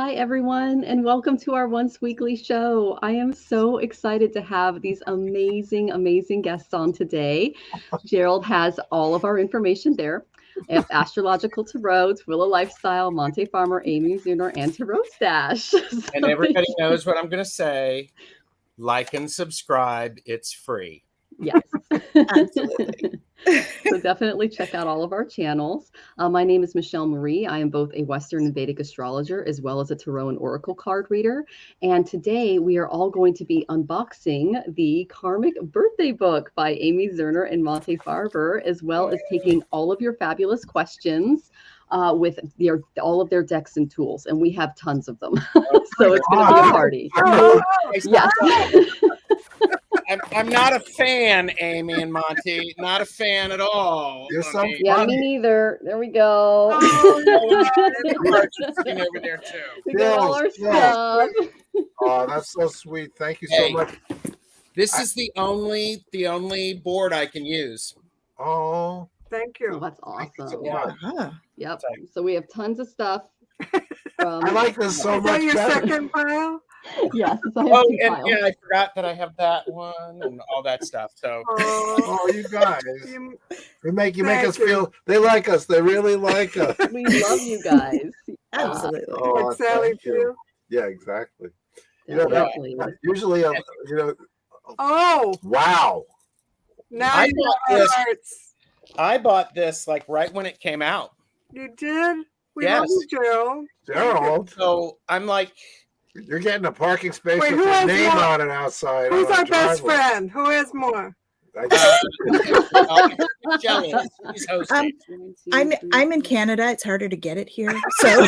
Hi, everyone, and welcome to our once weekly show. I am so excited to have these amazing, amazing guests on today. Gerald has all of our information there. I have Astrological Tarot, Twilla Lifestyle, Monte Farber, Amy Zerner, and TarotStache. And everybody knows what I'm going to say. Like and subscribe. It's free. Yes. Absolutely. So definitely check out all of our channels. My name is Michelle Marie. I am both a Western and Vedic astrologer as well as a tarot and oracle card reader. And today we are all going to be unboxing the Karmic birthday book by Amy Zerner and Monte Farber, as well as taking all of your fabulous questions with all of their decks and tools. And we have tons of them. So it's going to be a party. Yeah. I'm not a fan, Amy and Monty. Not a fan at all. Yeah, me neither. There we go. Over there too. We got all our stuff. Oh, that's so sweet. Thank you so much. This is the only board I can use. Oh, thank you. Oh, that's awesome. Yep. So we have tons of stuff. I like this so much. Is that your second pile? Yes. I forgot that I have that one and all that stuff. So, you guys, you make us feel they like us. They really like us. We love you guys. Absolutely. Like Sally too. Yeah, exactly. Usually, Oh, wow! Now you know our hearts. I bought this like right when it came out. You did? We Yes. love you, Gerald. Gerald, So I'm like, you're getting a parking space Wait, with who your has name more? on it outside. Who's on our our best driveway. friend? Who has more? jealous. He's hosting. I'm in Canada. It's harder to get it here. So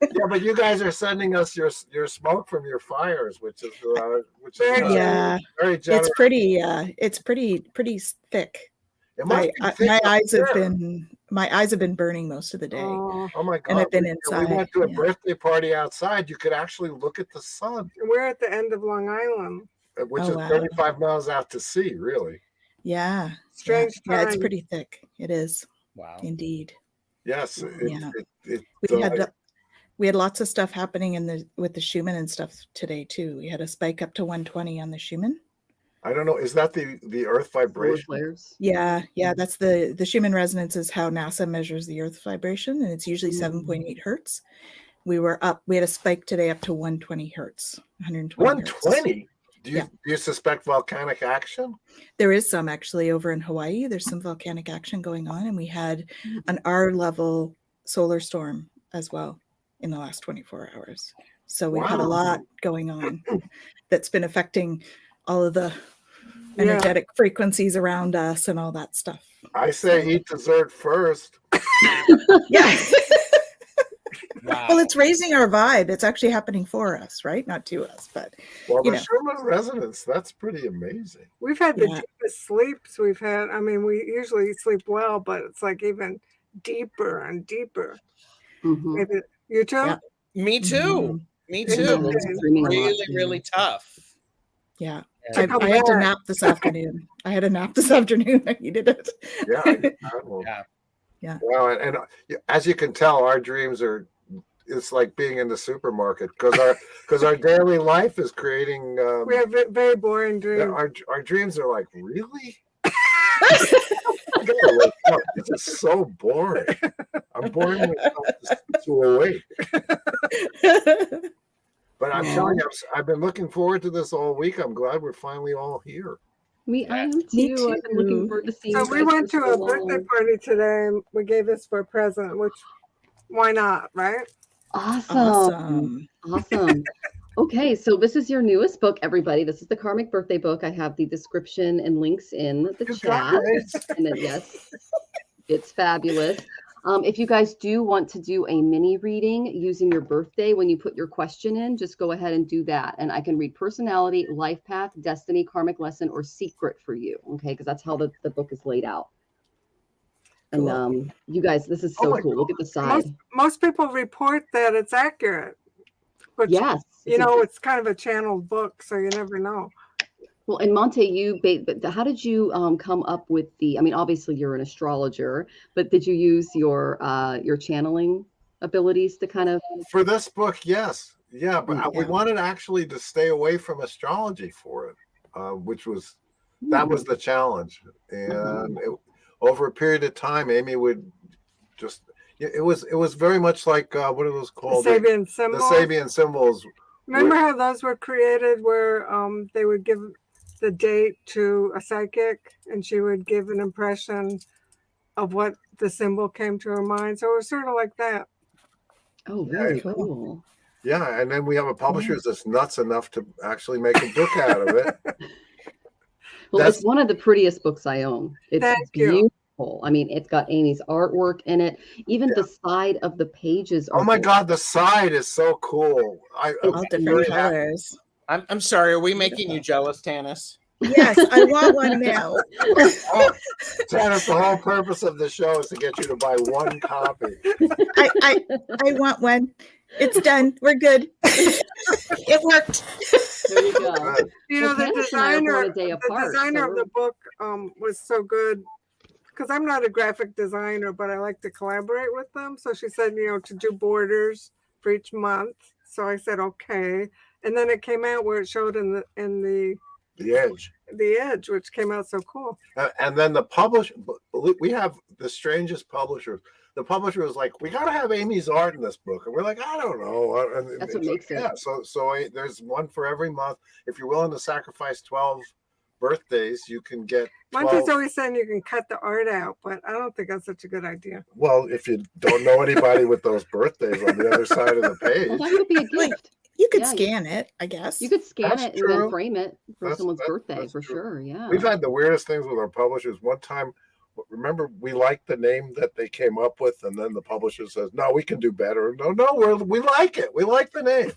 Yeah, but you guys are sending us your smoke from your fires, which is yeah, very generous. it's pretty thick. It must be thick My up eyes have there. been burning most of the day. Oh, Oh my God! And I've been We inside, went to a yeah. birthday party outside. You could actually look at the sun, we're at the end of Long Island. which Oh, is wow. 35 miles out to sea. Really? Yeah. Strange Yeah, it's time. pretty thick. It is Wow. indeed. Yes. Yeah. We had lots of stuff happening with the Schumann and stuff today too. We had a spike up to 120 on the Schumann. I don't know. Is that the Earth vibration? Flares. Yeah, that's the Schumann resonance is how NASA measures the Earth vibration, and it's usually 7.8 hertz. We had a spike today up to 120 hertz, 120 hertz. 120. Do Yeah. you suspect volcanic action? There is some actually over in Hawaii. There's some volcanic action going on, and we had an R level solar storm as well in the last 24 hours. So we've had a lot going on that's been affecting all of the energetic frequencies around us and all that stuff. I say eat dessert first. Yeah. Wow. Well, it's raising our vibe. It's actually happening for us, right? Not to us, but Well, you the know. Schumann resonance, that's pretty amazing. We've had the Yeah. deepest sleeps we've had. I mean, we usually sleep well, but it's like even deeper and deeper. Mhm. Maybe you too? Yeah. Me too. Me Yeah, too. it's dreaming a lot, Really, too. really tough. Yeah. Yeah. I had to nap this afternoon. I needed it. Yeah. Yeah. Yeah. Well, and as you can tell, our dreams it's like being in the supermarket because our daily life is creating. We have very boring dreams. Our dreams are like, really? I gotta wake up. This is so boring. I'm boring myself to awake. But I'm telling you, I've been looking forward to this all week. I'm glad we're finally all here. I am too. Me I've been looking forward to seeing So you we guys went for to a so birthday long. party today and we gave this for a present, which why not, right? Awesome. Okay, so this is your newest book, everybody. This is the Karmic birthday book. I have the description and links in the chat. And then, yes, it's fabulous. If you guys do want to do a mini reading using your birthday, when you put your question in, just go ahead and do that. And I can read personality, life path, destiny, karmic lesson, or secret for you. Okay, because that's how the book is laid out. And you guys, this is so cool. Look at the side. Most people report that it's accurate. But Yes. it's kind of a channeled book, so you never know. Well, and Monte, but how did you come up with obviously you're an astrologer, but did you use your channeling abilities to kind of. For this book, yes. Yeah, but we Yeah. wanted actually to stay away from astrology for it, which was that was the challenge. And over a period of time, Amy would just it was very much like what it was called, The Sabian symbols. The Sabian symbols. Remember how those were created, where they would give the date to a psychic, and she would give an impression of what the symbol came to her mind. So it was sort of like that. Oh, very cool. Yeah, and then we have a publisher that's nuts enough to actually make a book out of it. Well, it's one of the prettiest books I own. It's beautiful. I mean, it's got Amy's artwork in it. Even the side of the pages are. Oh my God, the side is so cool. All different colors. I'm sorry. Are we making you jealous, Tanis? Yes, I want one now. Tanis, the whole purpose of the show is to get you to buy one copy. I want one. It's done. We're good. It worked. There you go. You know, the designer of the book was so good, because I'm not a graphic designer, but I like to collaborate with them. So she said, you know, to do borders for each month. So I said, okay. And then it came out where it showed in the edge, which came out so cool. And then the publisher, we have the strangest publishers. The publisher was like, we got to have Amy's art in this book. And we're like, I don't know. And that's what makes it. Yeah, so there's one for every month. If you're willing to sacrifice 12 birthdays, you can get 12. Monty's always saying you can cut the art out, but I don't think that's such a good idea. Well, if you don't know anybody with those birthdays on the other side of the page. Well, that could be a gift. You could scan it, I guess. You could scan That's it true. and then frame it for someone's birthday, that's for true. sure. Yeah. We've had the weirdest things with our publishers. One time, remember, we liked the name that they came up with, and then the publisher says, no, we can do better. No, we like it. We like the name.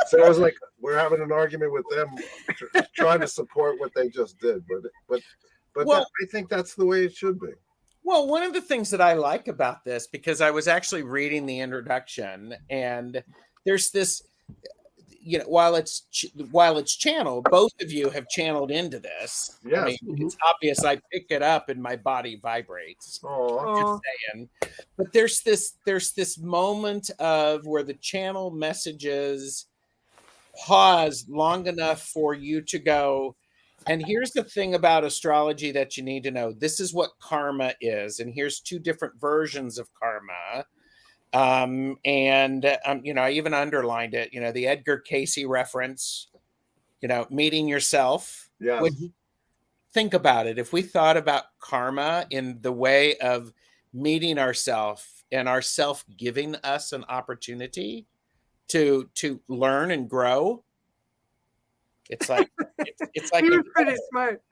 So it was like we're having an argument with them, trying to support what they just did. But I think that's the way it should be. Well, one of the things that I like about this, because I was actually reading the introduction, and there's this, you know, while it's channeled, both of you have channeled into this. Yes. I mean, it's obvious. I pick it up and my body vibrates. Oh, Just saying. But there's this moment of where the channel messages pause long enough for you to go, and here's the thing about astrology that you need to know. This is what karma is, and here's two different versions of karma. You know, I even underlined it. You know, the Edgar Cayce reference. You know, meeting yourself. yeah. Think about it. If we thought about karma in the way of meeting ourselves and ourself giving us an opportunity to learn and grow, it's like it's like He was pretty smart.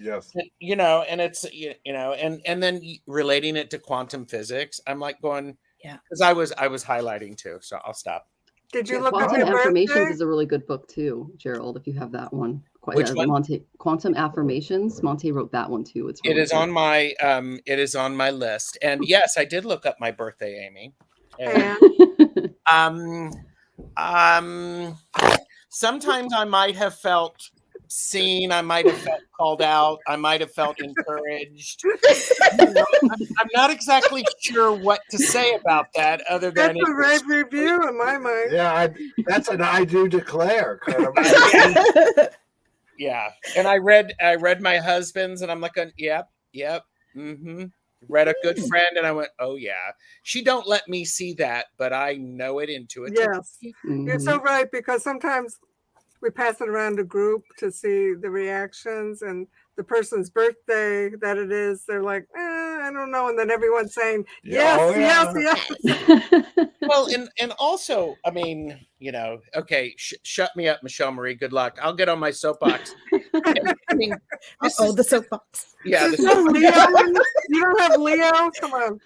Yes. You know, and it's you know, and then relating it to quantum physics, I'm like going, because I was highlighting too, so I'll stop. Did you look at Quantum your Affirmations birthday? is a really good book too, Gerald, if you have that one. Which one? Quantum Affirmations. Monte wrote that one too. It's It really is good. on my list. And yes, I did look up my birthday, Amy. And Sometimes I might have felt seen, I might have felt called out, I might have felt encouraged. You know, I'm not exactly sure what to say about that, other than that's a rave review in my mind. Yeah, that's an I do declare kind of. Yeah. And I read my husband's, and I'm like, yep. Mm-hmm. Read a good friend, and I went, oh yeah. She don't let me see that, but I know it intuitively. Yes, you're so right, because sometimes we pass it around a group to see the reactions, and the person's birthday that it is, they're like, I don't know, and then everyone's saying yes. Well, and also, I mean, you know, okay, shut me up, Michelle Marie. Good luck. I'll get on my soapbox. I mean, the soapbox. Yeah. Leo, you don't have Leo? Come on.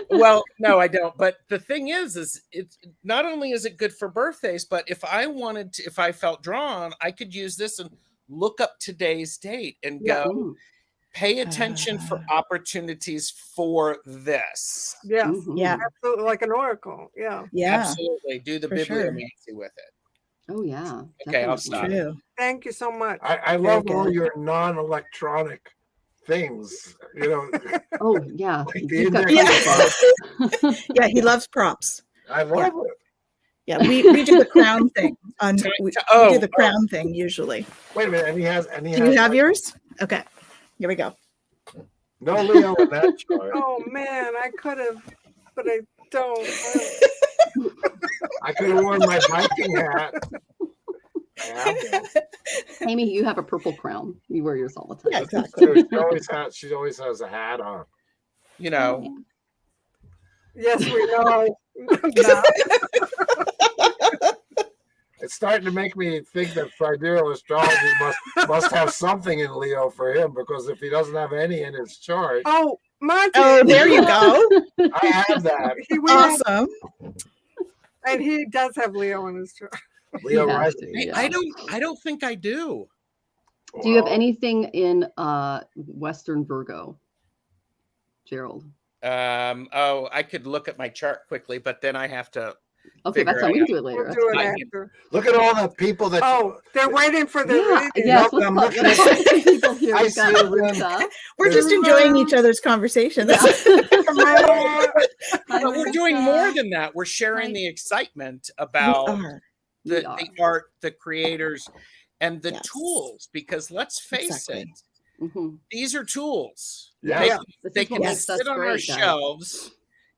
Well, no, I don't. But the thing is it's not only is it good for birthdays, but if I felt drawn, I could use this and look up today's date and go, pay attention for opportunities for this. Yes. Yeah. Absolutely, like an oracle. Yeah. Absolutely. Do the For bibliomancy with it. Oh yeah. Okay, I'll definitely. stop. True. Thank you so much. I love all your non-electronic things, you know. Oh yeah, Like you've got the Yeah, he loves props. I love it. Yeah, we do the crown thing. We do the crown thing usually. Wait a minute, and he has Do you have yours? Okay, here we go. No Leo in that chart. Oh man, I could have, but I don't. I could have worn my Viking hat. Amy, you have a purple crown. You wear yours all the time. Yeah, exactly. She always has a hat on. You know. Yes, we know. It's starting to make me think that sidereal astrology must have something in Leo for him, because if he doesn't have any in his chart, Oh, Monte. Oh, there you go. I have that. Awesome. And he does have Leo in his chart. Leo He has rising. to, yeah. I don't think I do. Do you have anything in Western Virgo, Gerald? I could look at my chart quickly, but then I have to. Okay, that's fine. We can do it later. We'll do it after. Look at all the people that. Oh, they're waiting for their reading. Yes, I'm let's looking talk. Some people here. I We've got see Larissa. We're just enjoying each other's conversation. Yeah. But we're Larissa. doing more than that. We're sharing the excitement about We the are. art, the creators, and the Yes. tools. Because let's face Exactly. it, Mhm. these are tools. Yeah. They is what can makes us sit on our great, guys. shelves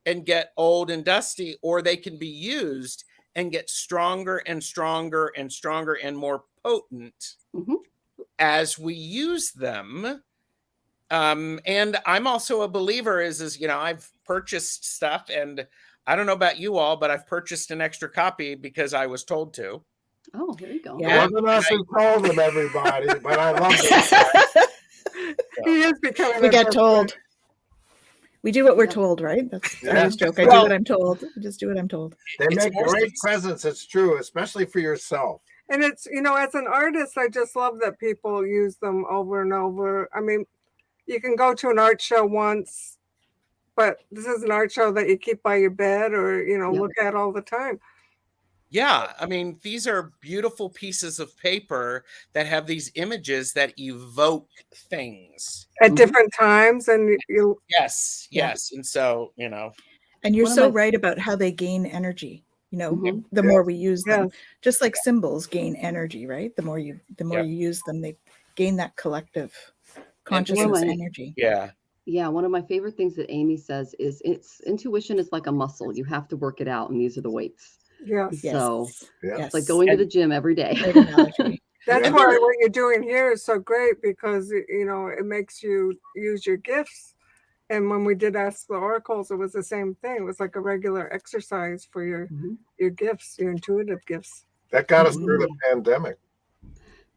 and get old and dusty, or they can be used and get stronger and stronger and stronger and more potent Mhm. as we use them. And I'm also a believer is I've purchased stuff, and I don't know about you all, but I've purchased an extra copy because I was told to. Oh, here you go. Yeah. It wasn't us who told them, everybody, but I love it. He is becoming. We a get best told. friend. We do what we're told, right? That's I Yeah. always joke. I do Well- what I'm told. I just do what I'm told. They It's make more great sense- presents. It's true, especially for yourself. And it's, as an artist, I just love that people use them over and over. I mean, you can go to an art show once, but this is an art show that you keep by your bed or, look at all the time. Yeah, I mean, these are beautiful pieces of paper that have these images that evoke things. At different times, and you Yes. And so, And you're One of so my- right about how they gain energy. Mhm. The more we use them, Yes. just like symbols gain energy, right? The more you use them, they gain that collective consciousness my- energy. yeah. Yeah, one of my favorite things that Amy says is intuition is like a muscle. You have to work it out, and these are the weights. yes. Yes. So Yeah. Yes. it's like going to the gym every day. Great analogy. That's Yeah. why what you're doing here is so great, because it makes you use your gifts. And when we did Ask the Oracles, it was the same thing. It was like a regular exercise for your Mhm. your gifts, your intuitive gifts. That got us through the pandemic.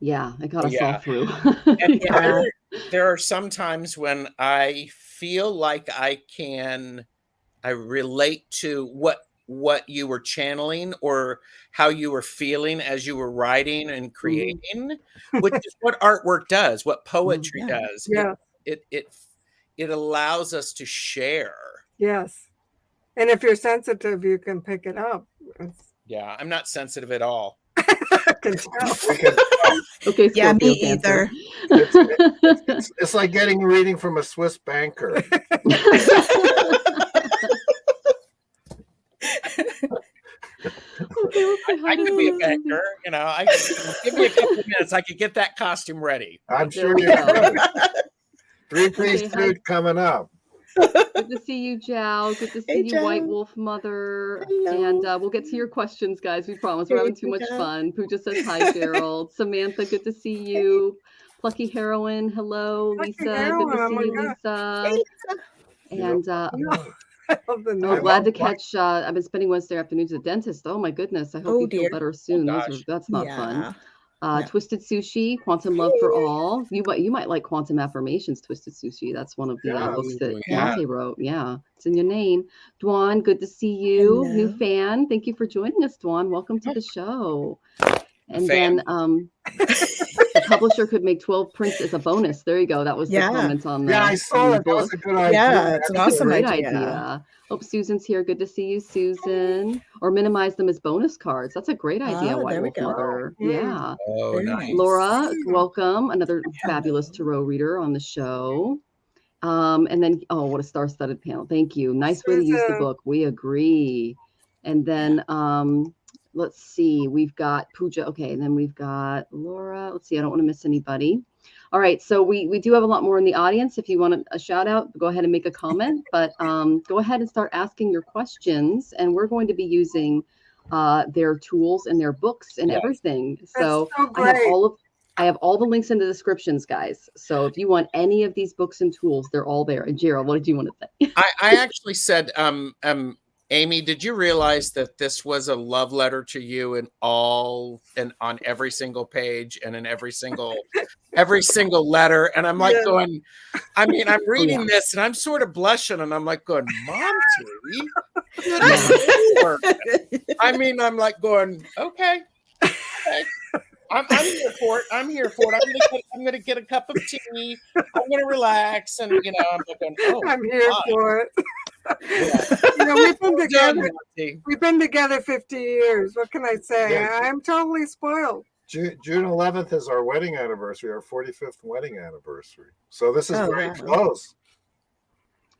Yeah, it got us Yeah. all through. And Yeah. there are some times when I feel like I relate to what you were channeling or how you were feeling as you were writing and creating, which is what artwork does, what poetry Yeah. does. Yeah. It allows us to share. Yes. And if you're sensitive, you can pick it up. Yeah, I'm not sensitive at all. I can tell. We can, Okay, Yeah, me Scorpio, Cancer. either. it's like getting a reading from a Swiss banker. Okay, let's say hi I to could be a Susie. banker, give me a couple of minutes, I could get that costume ready. I'm There sure we you go. could. Three-piece Okay, hi. suit coming up. Good to see you, Jow. Good to see Hey, you, White Jow. Wolf Mother. Hello. And we'll get to your questions, guys. We promise. We're having too much Jow. fun. Pooja says hi, Gerald. Samantha, good to see you. Plucky Heroine, hello. Plucky Lisa, Heroine, good to oh see my you, God. Lisa. And I love the I'm name. glad to love Plucky. catch. I've been spending Wednesday afternoons at the dentist. Oh my goodness. I hope Oh, you feel dear. better soon. gosh. That's not fun. Yeah. No. Twisted Sushi, Quantum Love for All. You might like Quantum Affirmations, Twisted Sushi. That's one of the Yeah. books that Yeah. Monte wrote. Yeah, it's in your name. Dwan, good to see you. New Hello. fan. Thank you for joining us, Dwan. Welcome to the show. And Fan. then publisher could make 12 prints as a bonus. There you go. That was the comment on the I saw that. That was a good idea. Yeah, it's an awesome great idea. Oh, Susan's here. Good to see you, Susan. Or minimize them as bonus cards. That's a great idea, White Wolf Mother. Yeah. Oh, nice. Laura, welcome. Another fabulous tarot reader on the show. And then, oh, what a star-studded panel. Thank you. Nice way to use the book. We agree. And then, let's see. We've got Pooja. Okay, and then we've got Laura. Let's see. I don't want to miss anybody. All right, so we do have a lot more in the audience. If you want a shout out, go ahead and make a comment, but go ahead and start asking your questions, and we're going to be using their tools and their books and everything. So I have all the links in the descriptions, guys. So if you want any of these books and tools, they're all there. And Gerald, what did you want to say? I actually said, Amy, did you realize that this was a love letter to you on every single page and in every single letter? And I'm like going, I mean, I'm reading this and I'm sort of blushing and I'm like going, Monty, I mean, I'm like going, okay. I'm here for it. I'm going to get a cup of tea. I'm going to relax. And, you know, I'm going, oh, I'm here for it. You know, we've been together 50 years. What can I say? Yeah. I'm totally spoiled. June 11th is our wedding anniversary, our 45th wedding anniversary. So this is very close.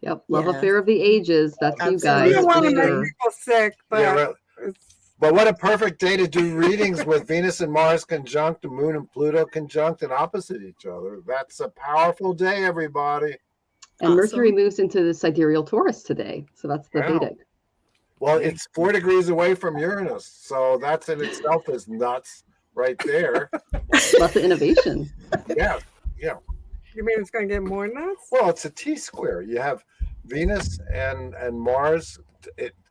Yep, love affair of the ages. That's you guys. We don't want to make people sick, but but what a perfect day to do readings with Venus and Mars conjunct, the Moon and Pluto conjunct and opposite each other. That's a powerful day, everybody. And Mercury moves into the sidereal Taurus today. So that's the Vedic. Well, it's 4 degrees away from Uranus. So that's in itself is nuts right there. Lots of innovation. Yeah. You mean it's going to get more nuts? Well, it's a T-square. You have Venus and Mars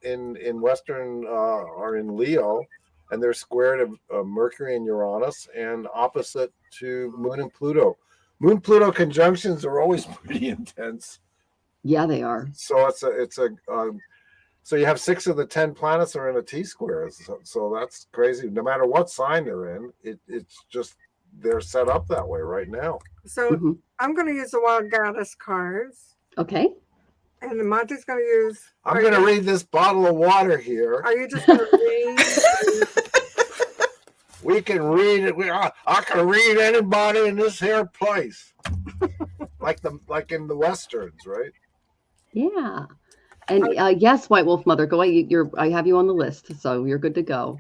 in Western are in Leo, and they're squared of Mercury and Uranus, and opposite to Moon and Pluto. Moon-Pluto conjunctions are always pretty intense. Yeah, they are. So so you have 6 of the 10 planets are in a T-square. So that's crazy. No matter what sign they're in, it's just they're set up that way right now. So I'm going to use the Wild Goddess cards. Okay. And Monty's going to use. I'm going to read this bottle of water here. Are you just going to read? We can read it. I can read anybody in this here place, like in the westerns, right? Yeah, and yes, White Wolf Mother, go. I have you on the list, so you're good to go.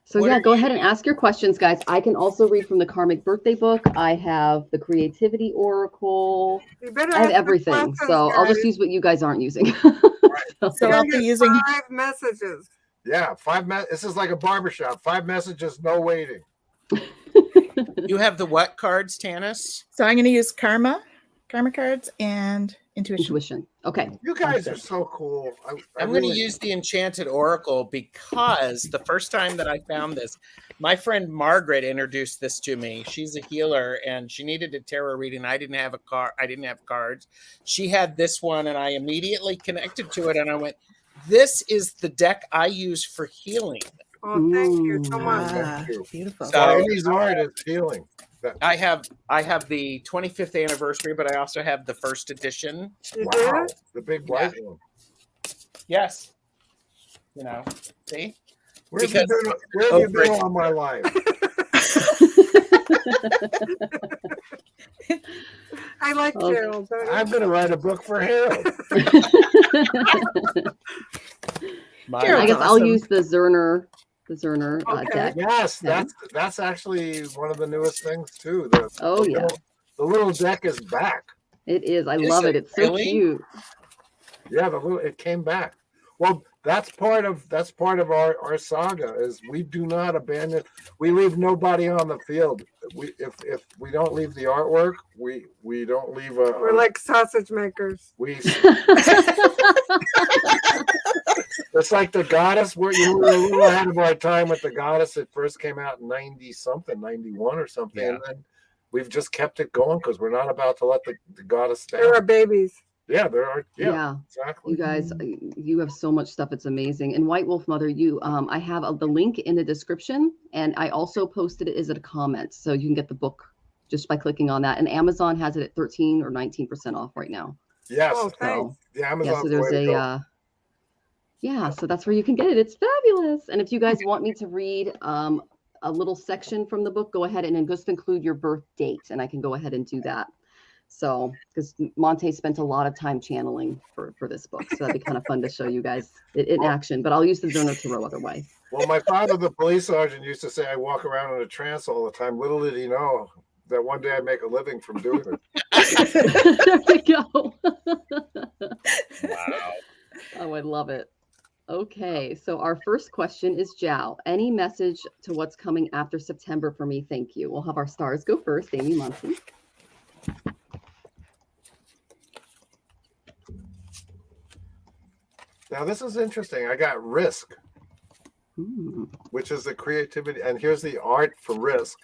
So go ahead and ask your questions, guys. I can also read from the Karmic birthday book. I have the Creativity Oracle. I have everything. So I'll just use what you guys aren't using. So I'll be using 5 messages. Yeah, 5 This is like a barbershop. 5 messages, no waiting. You have the what cards, Tanis? So I'm going to use Karma cards, and Intuition. Okay. You guys are so cool. I'm going to use the Enchanted Oracle because the first time that I found this, my friend Margaret introduced this to me. She's a healer and she needed a tarot reading. I didn't have cards. She had this one and I immediately connected to it and I went, this is the deck I use for healing. Oh, thank you so much. Thank you. Beautiful. So Amy's art is healing. I have the 25th anniversary, but I also have the first edition. Wow, the big white one. Yes. You know, see? Where have you been all my life? I like Gerald. I'm going to write a book for Harold. I guess I'll use the Zerner deck. Yes, that's actually one of the newest things too. The little deck is back. It is. I love it. It's so cute. Yeah, it came back. Well, that's part of our saga is we do not abandon. We leave nobody on the field. If we don't leave the artwork, we don't leave a. We're like sausage makers. It's like the Goddess. We were a little ahead of our time with the Goddess. It first came out in 90-something, 91 or something, and then we've just kept it going because we're not about to let the Goddess down. There are babies. Yeah, there are. Yeah, exactly. You guys, you have so much stuff. It's amazing. And White Wolf Mother, I have the link in the description, and I also posted it as a comment, so you can get the book just by clicking on that. And Amazon has it at 13 or 19% off right now. Yes. Oh, thanks. So, The Amazon. so there's so that's where you can get it. It's fabulous. And if you guys want me to read a little section from the book, go ahead and then just include your birth date, and I can go ahead and do that. So, because Monte spent a lot of time channeling for this book, so that'd be kind of fun to show you guys it in action. But I'll use the Zerner Tarot otherwise. Well, my father, the police sergeant, used to say I walk around in a trance all the time. Little did he know that one day I'd make a living from doing it. There you go. Wow. Oh, I love it. Okay, so our first question is Zhao. Any message to what's coming after September for me? Thank you. We'll have our stars go first. Amy Munson. Now, this is interesting. I got risk, which is the creativity. And here's the art for risk.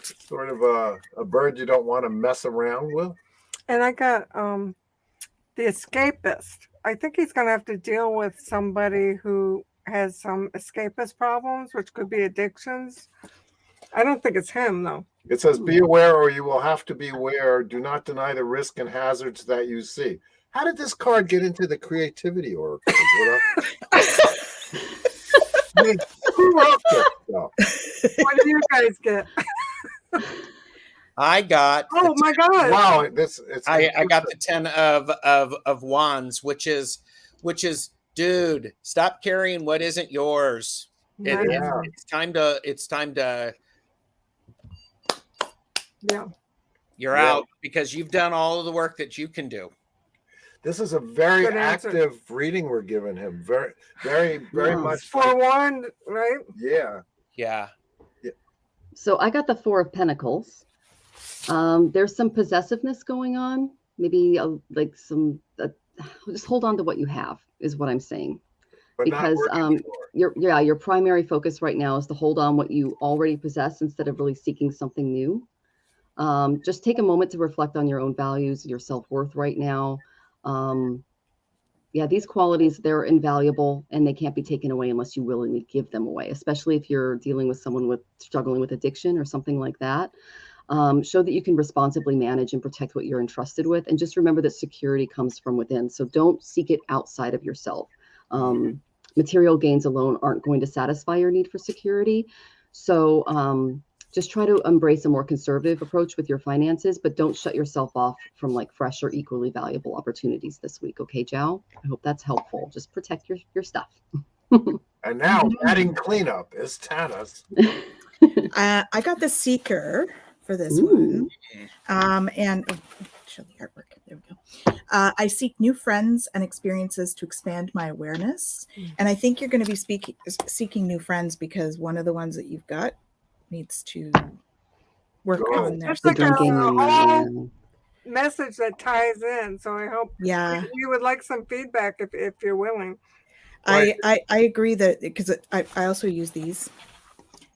Sort of a bird you don't want to mess around with. And I got the escapist. I think he's going to have to deal with somebody who has some escapist problems, which could be addictions. I don't think it's him, though. It says, be aware or you will have to beware. Do not deny the risk and hazards that you see. How did this card get into the creativity oracle? I mean, who wrote this stuff? What do you guys get? I got. Oh my God! Wow, I got the 10 of wands, which is, dude, stop carrying what isn't yours. It's time to. Yeah. Yeah. You're out because you've done all of the work that you can do. This is a very Good answer. active reading we're giving him. Very, very, very much. Forewarned, right? Yeah. Yeah. So I got the Four of Pentacles. There's some possessiveness going on. Maybe like some. Just hold on to what you have is what I'm saying. But because your primary focus right now is to hold on what you already possess instead of really seeking something new. Just take a moment to reflect on your own values, your self-worth right now. These qualities, they're invaluable and they can't be taken away unless you willingly give them away, especially if you're dealing with someone struggling with addiction or something like that. Show that you can responsibly manage and protect what you're entrusted with. And just remember that security comes from within. So don't seek it outside of yourself. Material gains alone aren't going to satisfy your need for security. So just try to embrace a more conservative approach with your finances, but don't shut yourself off from like fresh or equally valuable opportunities this week. Okay, Zhao? I hope that's helpful. Just protect your stuff. And now adding cleanup is Tanis. I got the Seeker for this one. And show the artwork. There we go. I seek new friends and experiences to expand my awareness. And I think you're going to be seeking new friends because one of the ones that you've got needs to work on their It's like a whole message that ties in. So I hope we would like some feedback if you're willing. I agree that because I also use these.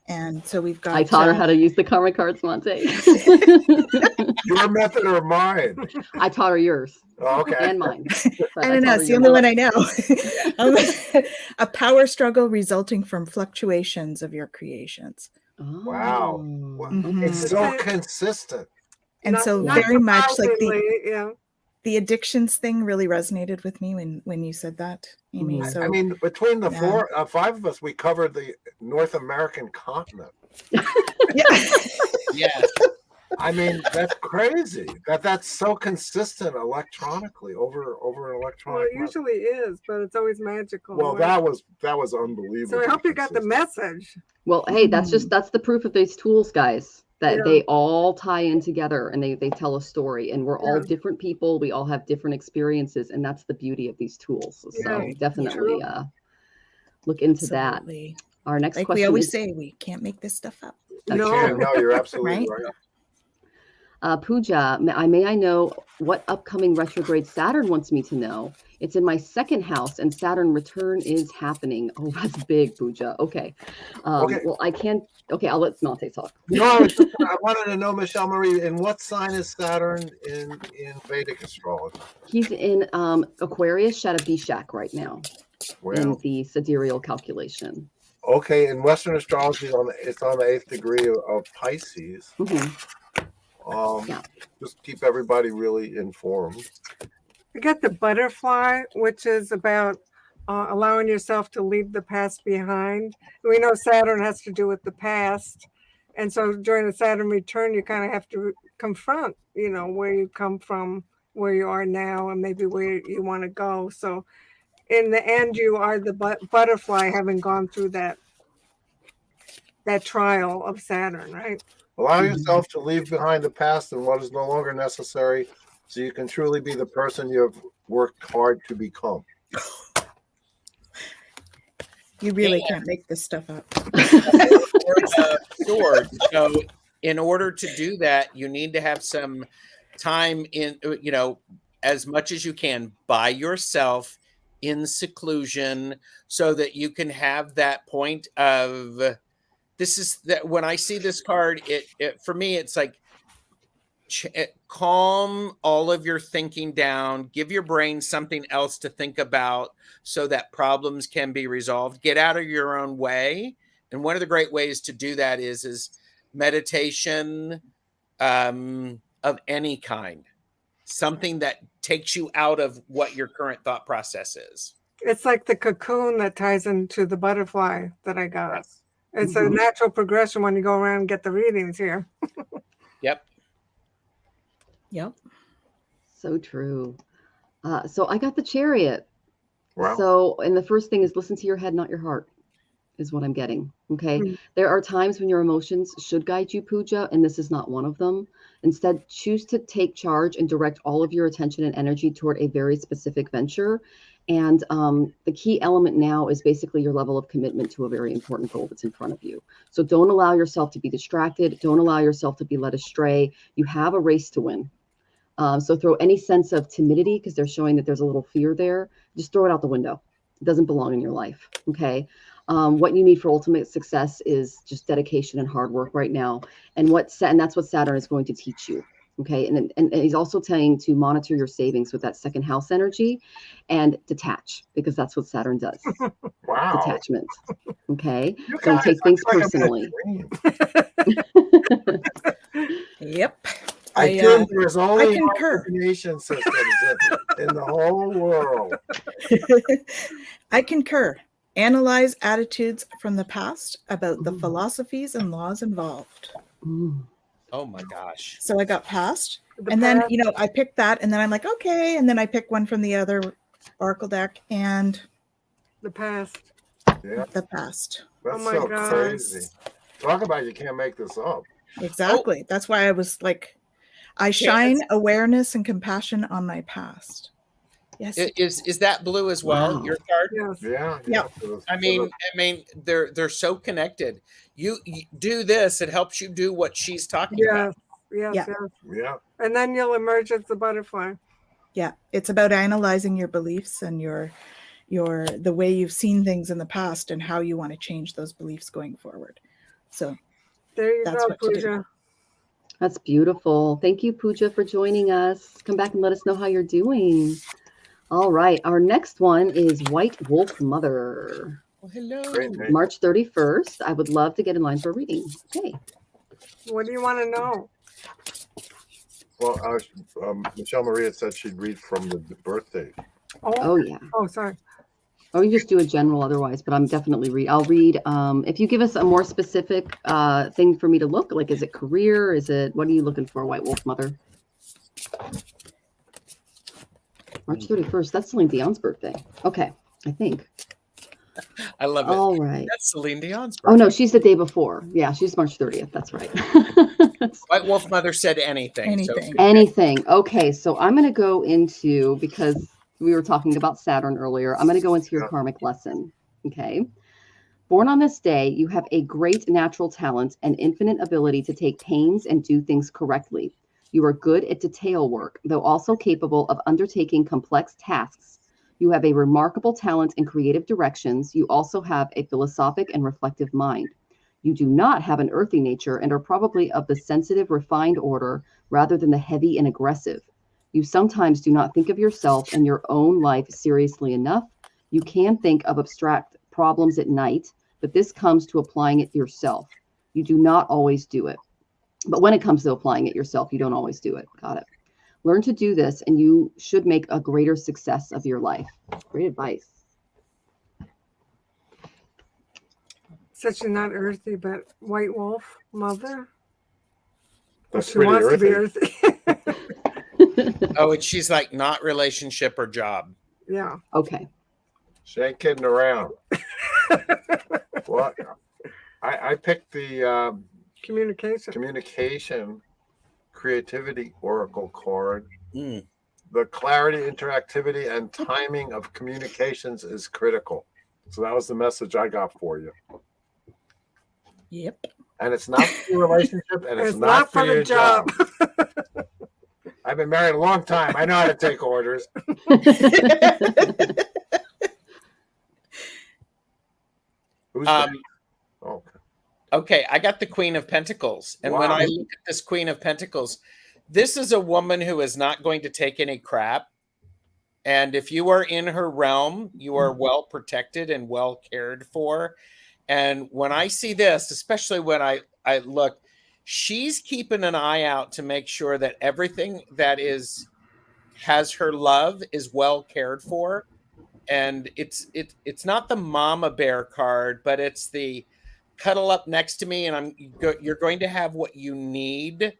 And so we've got. I taught her how to use the karma cards, Monte. Your method or mine? I taught her yours. Oh, okay. And mine. I don't know. It's the only one I know. A power struggle resulting from fluctuations of your creations. Oh. Wow. Mm-hmm. It's so consistent. And so very much like the addictions thing really resonated with me when you said that, Amy. So I mean, between the five of us, we covered the North American continent. Yes. I mean, that's crazy. That's so consistent electronically over an electronic. Well, it usually is, but it's always magical. Well, that was unbelievable. So I hope you got the message. Well, hey, that's the proof of these tools, guys. That they all tie in together and they tell a story, and we're all different people. We all have different experiences, and that's the beauty of these tools. So definitely look into that. Our next question. We always say, we can't make this stuff up. No, you're absolutely right. Pooja, may I know what upcoming retrograde Saturn wants me to know? It's in my second house, and Saturn return is happening. Oh, that's big, Pooja. Okay. Well, I can't. Okay, I'll let Monte talk. No, I wanted to know, Michelle Marie, in what sign is Saturn in Vedic astrology? He's in Aquarius, Shadabishak right now. Wow. In the sidereal calculation. Okay, in Western astrology, it's on the 8th degree of Pisces. Just keep everybody really informed. You got the butterfly, which is about allowing yourself to leave the past behind. We know Saturn has to do with the past. And so during the Saturn return, you kind of have to confront, where you come from, where you are now, and maybe where you want to go. So in the end, you are the butterfly, having gone through that trial of Saturn, right? Allow yourself to leave behind the past and what is no longer necessary, so you can truly be the person you have worked hard to become. You really can't make this stuff up. Sword. So in order to do that, you need to have some time in, as much as you can by yourself in seclusion, so that you can have that point of, this is that when I see this card, it for me, it's like, calm all of your thinking down, give your brain something else to think about so that problems can be resolved. Get out of your own way. And one of the great ways to do that is meditation of any kind, something that takes you out of what your current thought process is. It's like the cocoon that ties into the butterfly that I got. Yes. It's a natural progression when you go around and get the readings here. Yep. So true. So I got the Chariot. Wow. So, and the first thing is listen to your head, not your heart, is what I'm getting. Okay. There are times when your emotions should guide you, Pooja, and this is not one of them. Instead, choose to take charge and direct all of your attention and energy toward a very specific venture. And the key element now is basically your level of commitment to a very important goal that's in front of you. So don't allow yourself to be distracted. Don't allow yourself to be led astray. You have a race to win. So throw any sense of timidity, because they're showing that there's a little fear there. Just throw it out the window. It doesn't belong in your life. Okay. What you need for ultimate success is just dedication and hard work right now. And that's what Saturn is going to teach you. Okay. And he's also telling to monitor your savings with that second house energy and detach, because that's what Saturn does. Wow. Detachment. Okay. Don't take things personally. Yep. There's only concur. nation systems in the whole world. I concur. Analyze attitudes from the past about the philosophies and laws involved. Oh my gosh. So I got past. Then, I picked that, and then I'm like, okay. And then I pick one from the other Oracle deck and the past. Yeah. The past. That's so crazy. Talk about you can't make this up. Exactly. That's why I was like, I shine awareness and compassion on my past. Yes. Is that blue as well? Wow. Your card? Yes. Yeah. I mean, they're so connected. You do this, it helps you do what she's talking about. Yes. And then you'll emerge as the butterfly. Yeah. It's about analyzing your beliefs and the way you've seen things in the past and how you want to change those beliefs going forward. So there you go, Pooja. That's beautiful. Thank you, Pooja, for joining us. Come back and let us know how you're doing. All right. Our next one is White Wolf Mother. Well, hello. March 31st. I would love to get in line for a reading. Okay. What do you want to know? Well, Michelle Maria said she'd read from the birthday. Oh, yeah. Oh, sorry. Or you just do a general otherwise, but I'm definitely I'll read. If you give us a more specific thing for me to look, like, is it career? What are you looking for, White Wolf Mother? March 31st. That's Celine Dion's birthday. Okay, I think. I love it. All right. That's Celine Dion's birthday. Oh, no, she's the day before. Yeah, she's March 30th. That's right. White Wolf Mother said anything. Anything. Okay, so I'm going to go into, because we were talking about Saturn earlier, I'm going to go into your karmic lesson. Okay. Born on this day, you have a great natural talent and infinite ability to take pains and do things correctly. You are good at detail work, though also capable of undertaking complex tasks. You have a remarkable talent in creative directions. You also have a philosophic and reflective mind. You do not have an earthy nature and are probably of the sensitive, refined order rather than the heavy and aggressive. You sometimes do not think of yourself and your own life seriously enough. You can think of abstract problems at night, but this comes to applying it yourself. You do not always do it. But when it comes to applying it yourself, you don't always do it. Got it. Learn to do this, and you should make a greater success of your life. Great advice. Such a not earthy, but white wolf mother. That's She pretty wants to be earthy. earthy. Oh, and she's like not relationship or job. Yeah. Okay. She ain't kidding around. Well, I picked the communication creativity oracle card. Mm. The clarity, interactivity, and timing of communications is critical. So that was the message I got for you. Yep. And it's not for your relationship, and it's not for for your the job. I've been married a long time. I know how to take orders. Who's that? Oh, Okay, I got the Queen of Pentacles. And when Wow. I look at this Queen of Pentacles, this is a woman who is not going to take any crap. And if you are in her realm, you are well protected and well cared for. And when I see this, especially when I look, she's keeping an eye out to make sure that everything that has her love is well cared for. And it's not the mama bear card, but it's the cuddle up next to me, and you're going to have what you need.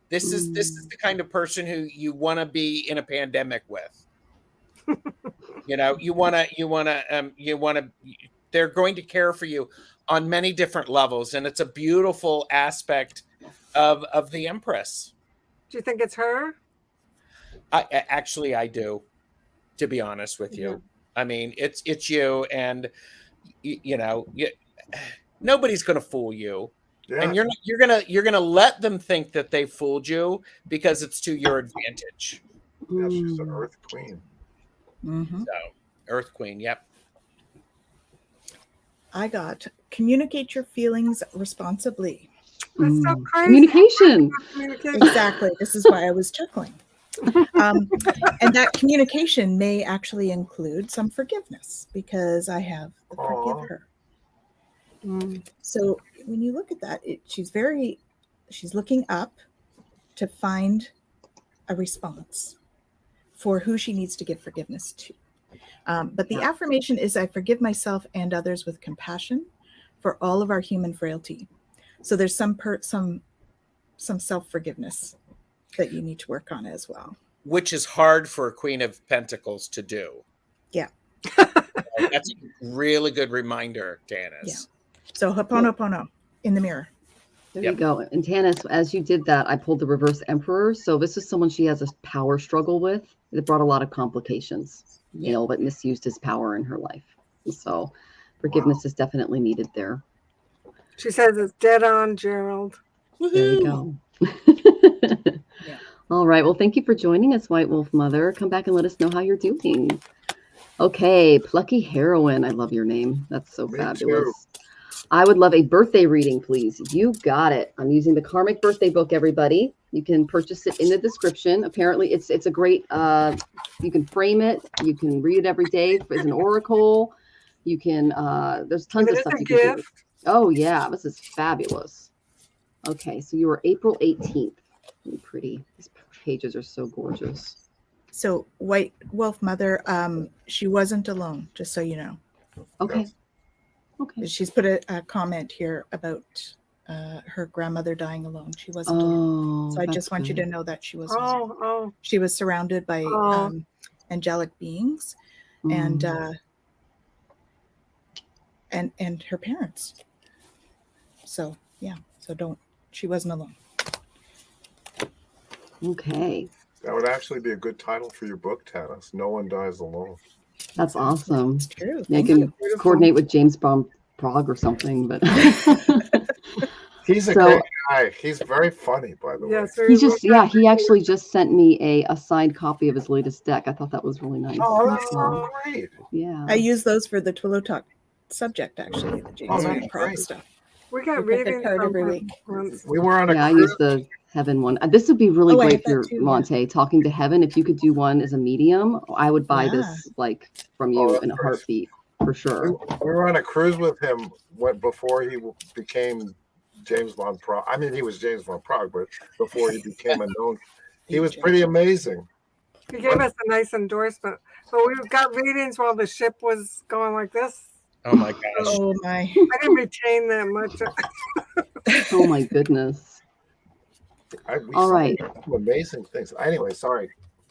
This is the kind of person who you want to be in a pandemic with. You want to. They're going to care for you on many different levels, and it's a beautiful aspect of the Empress. Do you think it's her? I do, to be honest with you. Yeah. I mean, it's you, and nobody's going to fool you. Yeah. And you're gonna let them think that they fooled you because it's to your advantage. Yeah, she's the Earth Queen. Mm-hmm. So, Earth Queen, yep. I got communicate your feelings responsibly. That's so crazy. Communication. Exactly. This is why I was chuckling. And that communication may actually include some forgiveness, because I have the forgive her. So when you look at that, she's looking up to find a response for who she needs to give forgiveness to. But the affirmation is, I forgive myself and others with compassion for all of our human frailty. So there's some self-forgiveness that you need to work on as well. Which is hard for a Queen of Pentacles to do. Yeah. That's a really good reminder, Tanis. Yeah. So Ho'oponopono in the mirror. There you go. And Tanis, as you did that, I pulled the reverse emperor. So this is someone she has a power struggle with. It brought a lot of complications. But misused his power in her life. So forgiveness is definitely needed there. She says it's dead on, Gerald. There you go. All right. Well, thank you for joining us, White Wolf Mother. Come back and let us know how you're doing. Okay. Plucky Heroine. I love your name. That's so fabulous. Too. I would love a birthday reading, please. You got it. I'm using the Karmic birthday book, everybody. You can purchase it in the description. Apparently, it's a great, you can frame it. You can read it every day as an oracle. You can, there's tons of stuff you can do. Oh, yeah. This is fabulous. Okay. So you were April 18th. Pretty. These pages are so gorgeous. So White Wolf Mother, she wasn't alone, just so you know. Okay. Okay. She's put a comment here about her grandmother dying alone. She wasn't alone. So I just want you to know that she wasn't alone. She was surrounded by angelic beings and her parents. So yeah. So she wasn't alone. Okay. That would actually be a good title for your book, Tanis. No One Dies Alone. That's awesome. It's true. They can coordinate with James Bond Prague or something, but he's a great guy. He's very funny, by the way. He actually just sent me a signed copy of his latest deck. I thought that was really nice. Oh, that's so great. Yeah. I use those for the Twilio Talk subject, actually, the James Bond Prague stuff. We got reading every week. We were on a I used the Heaven one. This would be really great for Monte, talking to Heaven. If you could do one as a medium, I would buy this from you in a heartbeat for sure. We were on a cruise with him before he became James von Prague. I mean, he was James von Prague, but before he became a known, he was pretty amazing. He gave us a nice endorsement. So we got readings while the ship was going like this. Oh my gosh. Oh my. I didn't retain that much. Oh my goodness. All right. Some amazing things. Anyway, sorry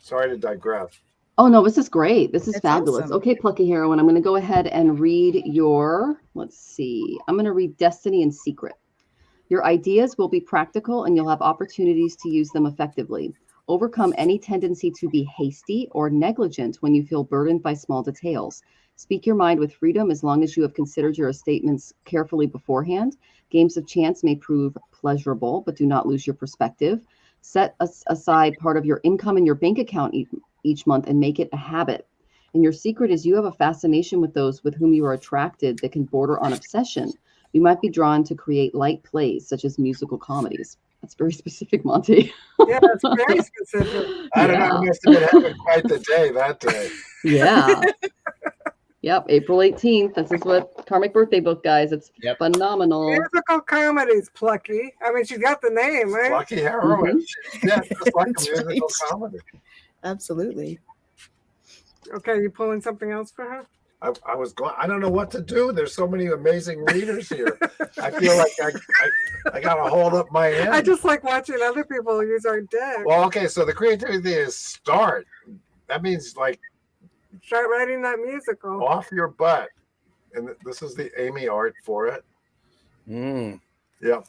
to digress. Oh no, this is great. This is It's fabulous. awesome. Okay, Plucky Heroine, I'm going to go ahead and read your, let's see. I'm going to read Destiny and Secret. Your ideas will be practical and you'll have opportunities to use them effectively. Overcome any tendency to be hasty or negligent when you feel burdened by small details. Speak your mind with freedom as long as you have considered your statements carefully beforehand. Games of chance may prove pleasurable, but do not lose your perspective. Set aside part of your income in your bank account each month and make it a habit. And your secret is you have a fascination with those with whom you are attracted that can border on obsession. You might be drawn to create light plays, such as musical comedies. That's very specific, Monte. Yeah, that's very specific. I don't know. I must have been having quite the day that day. Yeah. Yep, April 18th. This is what Karmic Birthday Book, guys. It's phenomenal. Musical comedies, Plucky. I mean, she's got the name, right? Plucky Heroine. Yeah, just like a musical comedy. Absolutely. Okay, you pulling something else for her? I was going. I don't know what to do. There's so many amazing readers here. I feel like I gotta hold up my hand. I just like watching other people use our deck. Well, okay. So the creativity is start. That means like Start writing that musical. off your butt. And this is the Amy art for it. Mm. Yeah.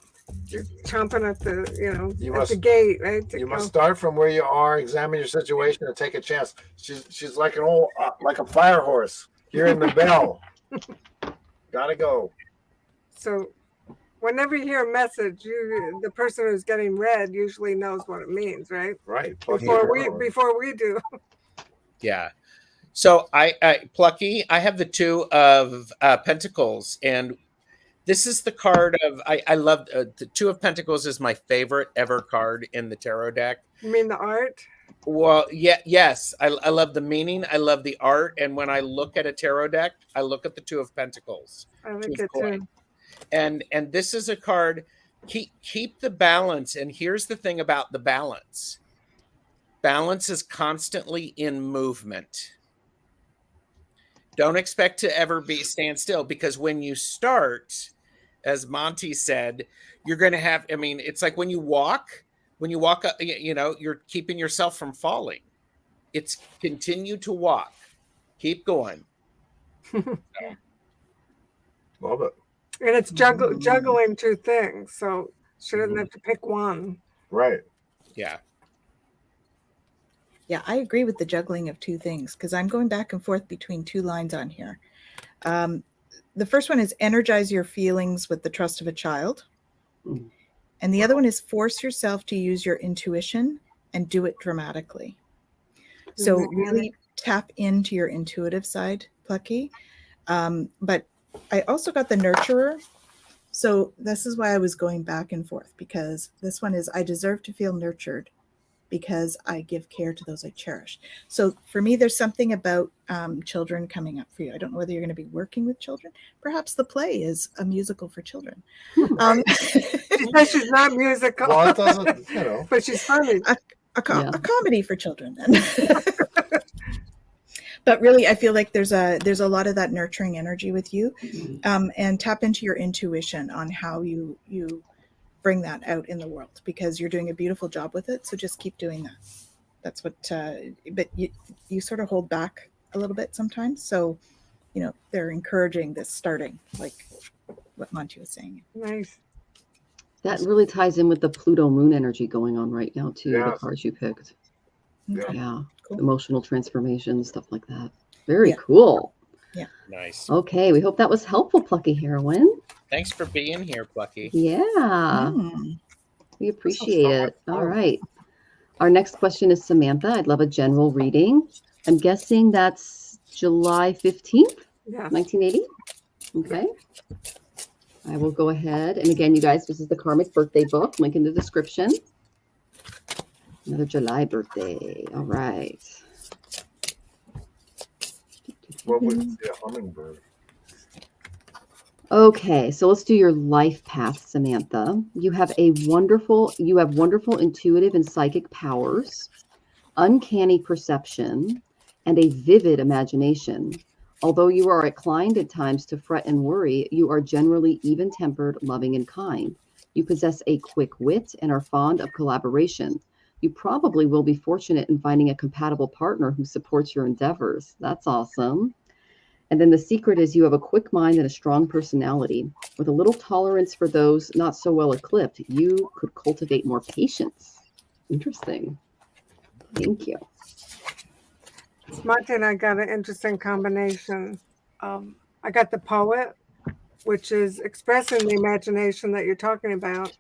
You're chomping at the, You at must- the gate, right? You must start from where you are, examine your situation, and take a chance. She's like an old, like a fire horse. You're in the bell. Gotta go. So whenever you hear a message, the person who's getting read usually knows what it means, right? Right. Before we do. Yeah. So I Plucky, I have the two of Pentacles, and this is the card of I love the Two of Pentacles is my favorite ever card in the tarot deck. You mean the art? Well, yes, I love the meaning. I love the art, and when I look at a tarot deck, I look at the Two of Pentacles. I like it too. And this is a card. Keep the balance. And here's the thing about the balance. Balance is constantly in movement. Don't expect to ever stand still, because when you start, as Monty said, you're going to have, I mean, it's like when you walk up, you're keeping yourself from falling. It's continue to walk. Keep going. Love it. And it's juggling two things, so she doesn't have to pick one. Right. Yeah. Yeah, I agree with the juggling of two things, because I'm going back and forth between two lines on here. The first one is energize your feelings with the trust of a child. And the other one is force yourself to use your intuition and do it dramatically. So really tap into your intuitive side, Plucky. But I also got the nurturer. So this is why I was going back and forth, because this one is I deserve to feel nurtured because I give care to those I cherish. So for me, there's something about children coming up for you. I don't know whether you're going to be working with children. Perhaps the play is a musical for children. Because she's not musical. Well, it doesn't, But she's funny. A comedy for children then. But really, I feel like there's a lot of that nurturing energy with you, and tap into your intuition on how you bring that out in the world, because you're doing a beautiful job with it. So just keep doing that. That's what, but you sort of hold back a little bit sometimes. So, they're encouraging this starting, like what Monty was saying. Nice. That really ties in with the Pluto moon energy going on right now too. Yeah. The cards you picked. Okay. Yeah. Cool. Emotional transformation, stuff like that. Very cool. Nice. Okay, we hope that was helpful, Plucky Heroine. Thanks for being here, Plucky. Yeah. We appreciate it. All right. Our next question is Samantha. I'd love a general reading. I'm guessing that's July 15th, Yeah. 1980. Okay. I will go ahead. And again, you guys, this is the Karmic Birthday Book. Link in the description. Another July birthday. All right. What was the hummingbird? Okay, so let's do your life path, Samantha. You have wonderful intuitive and psychic powers, uncanny perception, and a vivid imagination. Although you are inclined at times to fret and worry, you are generally even-tempered, loving, and kind. You possess a quick wit and are fond of collaboration. You probably will be fortunate in finding a compatible partner who supports your endeavors. That's awesome. And then the secret is you have a quick mind and a strong personality. With a little tolerance for those not so well equipped, you could cultivate more patience. Interesting. Thank you. Monte and I got an interesting combination. I got the poet, which is expressing the imagination that you're talking about.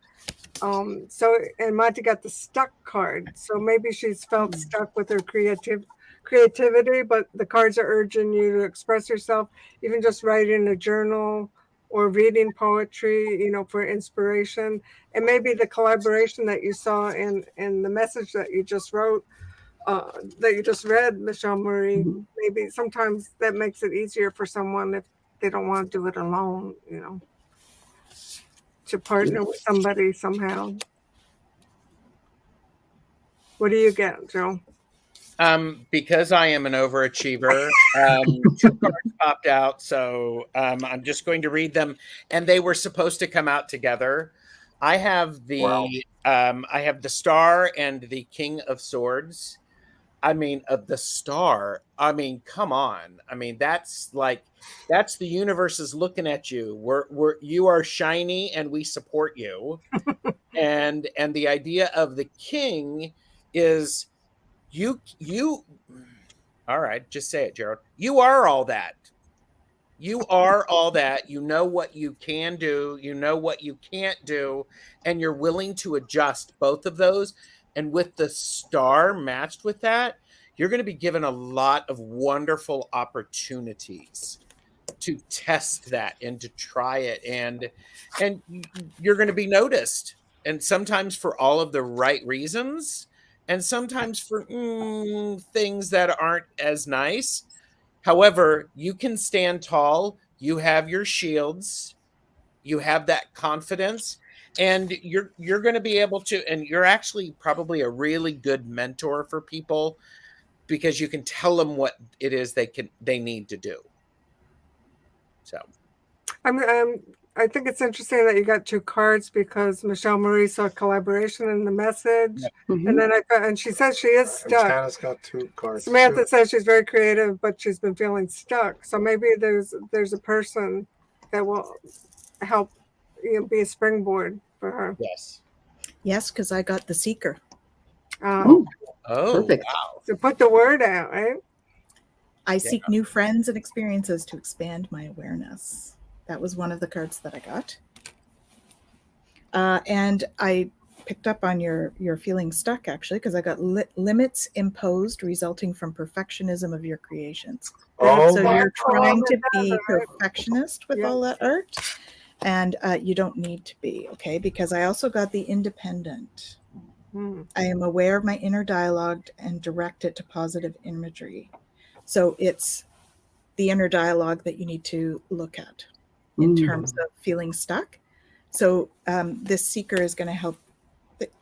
And Monte got the stuck card. So maybe she's felt stuck with her creativity, but the cards are urging you to express yourself, even just writing a journal or reading poetry, for inspiration. And maybe the collaboration that you saw in the message that you just wrote, that you just read, Michelle Murray, maybe sometimes that makes it easier for someone if they don't want to do it alone, to partner with somebody somehow. What do you get, Joe? Because I am an overachiever, 2 cards popped out, so I'm just going to read them, and they were supposed to come out together. I have the Star and the King of Swords. I mean, the Star. I mean, come on. I mean, that's the universe is looking at you. You are shiny, and we support you. and the idea of the King is you. All right, just say it, Gerald. You are all that. You are all that. You know what you can do. You know what you can't do, and you're willing to adjust both of those. And with the Star matched with that, you're going to be given a lot of wonderful opportunities to test that and to try it. And you're going to be noticed. And sometimes for all of the right reasons, and sometimes for things that aren't as nice. However, you can stand tall. You have your shields. You have that confidence. And you're going to be able to, and you're actually probably a really good mentor for people because you can tell them what it is they need to do. So, I think it's interesting that you got 2 cards because Michelle Marie saw collaboration in the message, and then she says she is stuck. Tana's got 2 cards. Samantha says she's very creative, but she's been feeling stuck. So maybe there's a person that will help be a springboard for her. Yes, because I got the Seeker. Oh, perfect. Wow. So put the word out, right? I seek new friends and experiences to expand my awareness. That was one of the cards that I got. And I picked up on your feeling stuck, actually, because I got limits imposed resulting from perfectionism of your creations. So you're trying to be perfectionist with all that art, and you don't need to be, okay? Because I also got the independent. I am aware of my inner dialogue and direct it to positive imagery. So it's the inner dialogue that you need to look at in terms of feeling stuck. So this Seeker is going to help.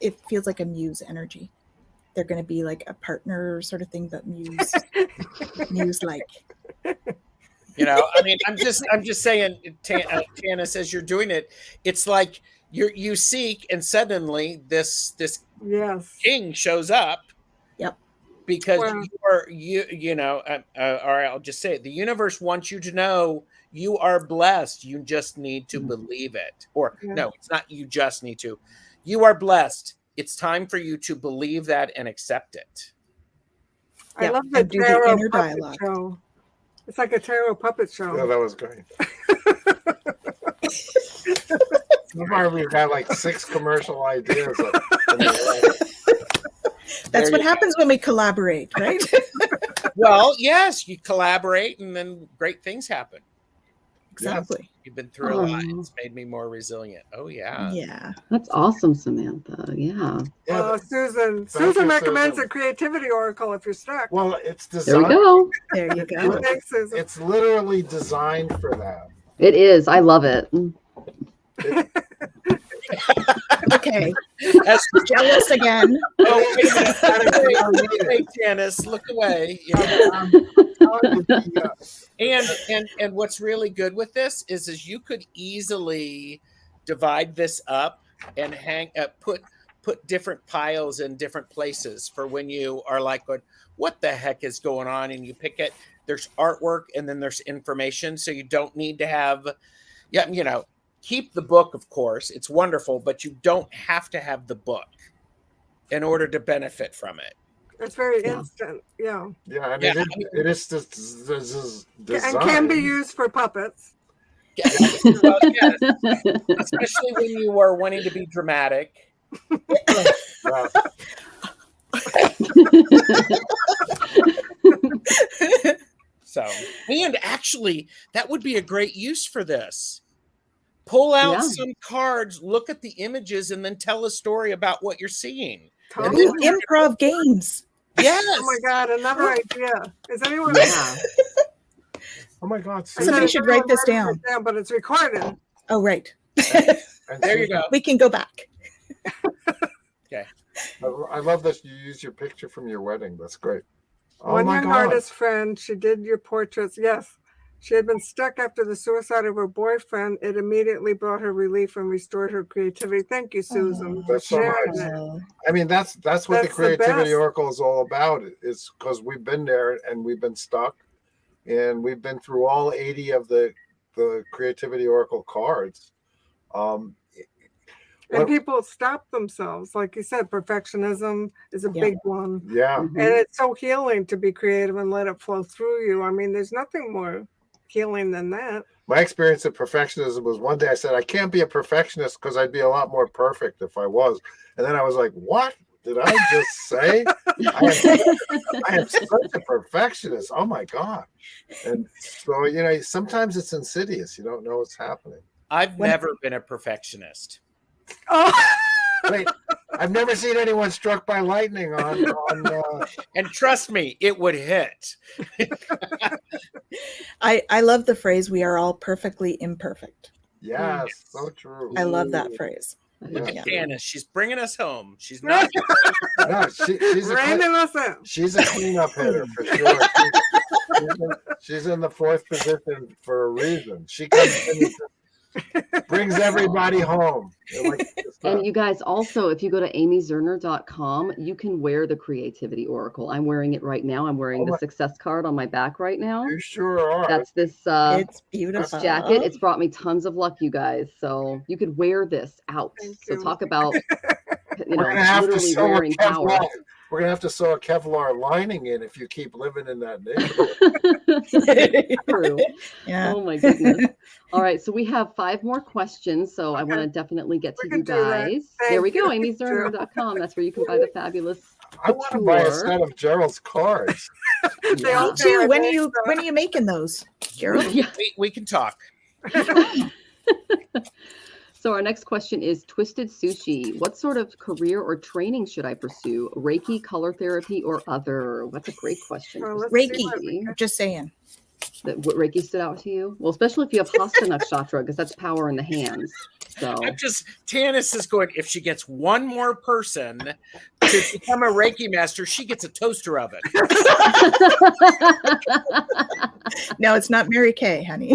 It feels like a muse energy. They're going to be like a partner sort of thing, but muse-like. I mean, I'm just saying, Tana says you're doing it. It's like you seek, and suddenly this king shows up. Yep. Because or I'll just say it. The universe wants you to know you are blessed. You just need to believe it. Or no, it's not you just need to. You are blessed. It's time for you to believe that and accept it. I love the tarot puppet show. It's like a tarot puppet show. Yeah, that was great. So far, we've got like 6 commercial ideas. That's what happens when we collaborate, right? Well, yes, you collaborate and then great things happen. Exactly. Yes, you've been through a lot. It's made me more resilient. Oh, yeah. Yeah. That's awesome, Samantha. Yeah. Susan recommends a creativity oracle if you're stuck. Well, it's designed. There we go. There you go. It's literally designed for that. It is. I love it. Okay. As Jealous again. oh, wait a minute. Wait, Janice, look away. And what's really good with this is you could easily divide this up and put different piles in different places for when you are like, what the heck is going on? And you pick it. There's artwork and then there's information. So you don't need to have, keep the book, of course. It's wonderful, but you don't have to have the book in order to benefit from it. It's very instant. Yeah. Yeah, and it is this design. And can be used for puppets. Yes. Well, yes. Especially when you are wanting to be dramatic. So, and actually, that would be a great use for this. Pull out some cards, look at the images, and then tell a story about what you're seeing. Totally. Improv games. Yes. Oh my God, another idea. Is anyone? Yeah. Oh my God. Somebody should write this down. But it's recorded. Oh, right. And there you go. We can go back. Okay. I love that you use your picture from your wedding. That's great. Oh One my young God. artist friend, she did your portraits. Yes. She had been stuck after the suicide of her boyfriend. It immediately brought her relief and restored her creativity. Thank you, Susan, for That's so sharing nice. it. I mean, that's what the That's the Creativity best. Oracle is all about. It's because we've been there and we've been stuck, and we've been through all 80 of the Creativity Oracle cards. And people stop themselves. Like you said, perfectionism is a big one. Yeah. And it's so healing to be creative and let it flow through you. I mean, there's nothing more healing than that. My experience of perfectionism was one day I said, I can't be a perfectionist because I'd be a lot more perfect if I was. And then I was like, what did I just say? I am such a perfectionist. Oh my God. And so, sometimes it's insidious. You don't know what's happening. I've never been a perfectionist. Oh. Wait, I've never seen anyone struck by lightning on and trust me, it would hit. I love the phrase, we are all perfectly imperfect. Yes, so true. I love that phrase. Look at Janice. She's bringing us home. She's not. No, she's a cleanup hitter for sure. She's in the fourth position for a reason. She comes in and brings everybody home. And you guys also, if you go to amyzerner.com, you can wear the Creativity Oracle. I'm wearing it right now. I'm wearing the success card on my back right now. You sure are. That's this it's beautiful. this jacket. It's brought me tons of luck, you guys. So you could wear this out. So talk about literally wearing power. We're gonna have to sew a Kevlar lining in if you keep living in that neighborhood. True. Yeah. Oh my goodness. All right, so we have 5 more questions. So I want to definitely get to you guys. There we go. amyzerner.com. That's where you can buy the fabulous I want to buy a set of Gerald's cards. Me too. When are you making those, Gerald? Yeah. We can talk. So our next question is Twisted Sushi. What sort of career or training should I pursue? Reiki, color therapy, or other? That's a great question. Reiki. Just saying. What Reiki stood out to you? Well, especially if you have Hasta Nakshatra, because that's power in the hands. So Tanis is going, if she gets one more person to become a Reiki master, she gets a toaster oven. No, it's not Mary Kay, honey.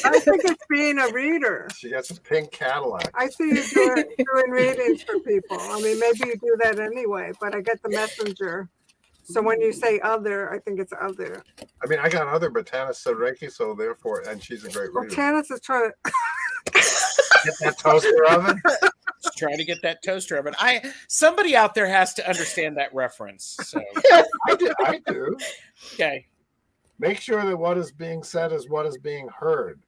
I think it's being a reader. She gets a pink Cadillac. I see you doing readings for people. I mean, maybe you do that anyway, but I get the messenger. So when you say other, I think it's other. I mean, I got other, but Tanis said Reiki, so therefore, and she's a great reader. Well, Tanis is trying to get that toaster oven. Just trying to get that toaster oven. Somebody out there has to understand that reference. So I do. Okay. Make sure that what is being said is what is being heard.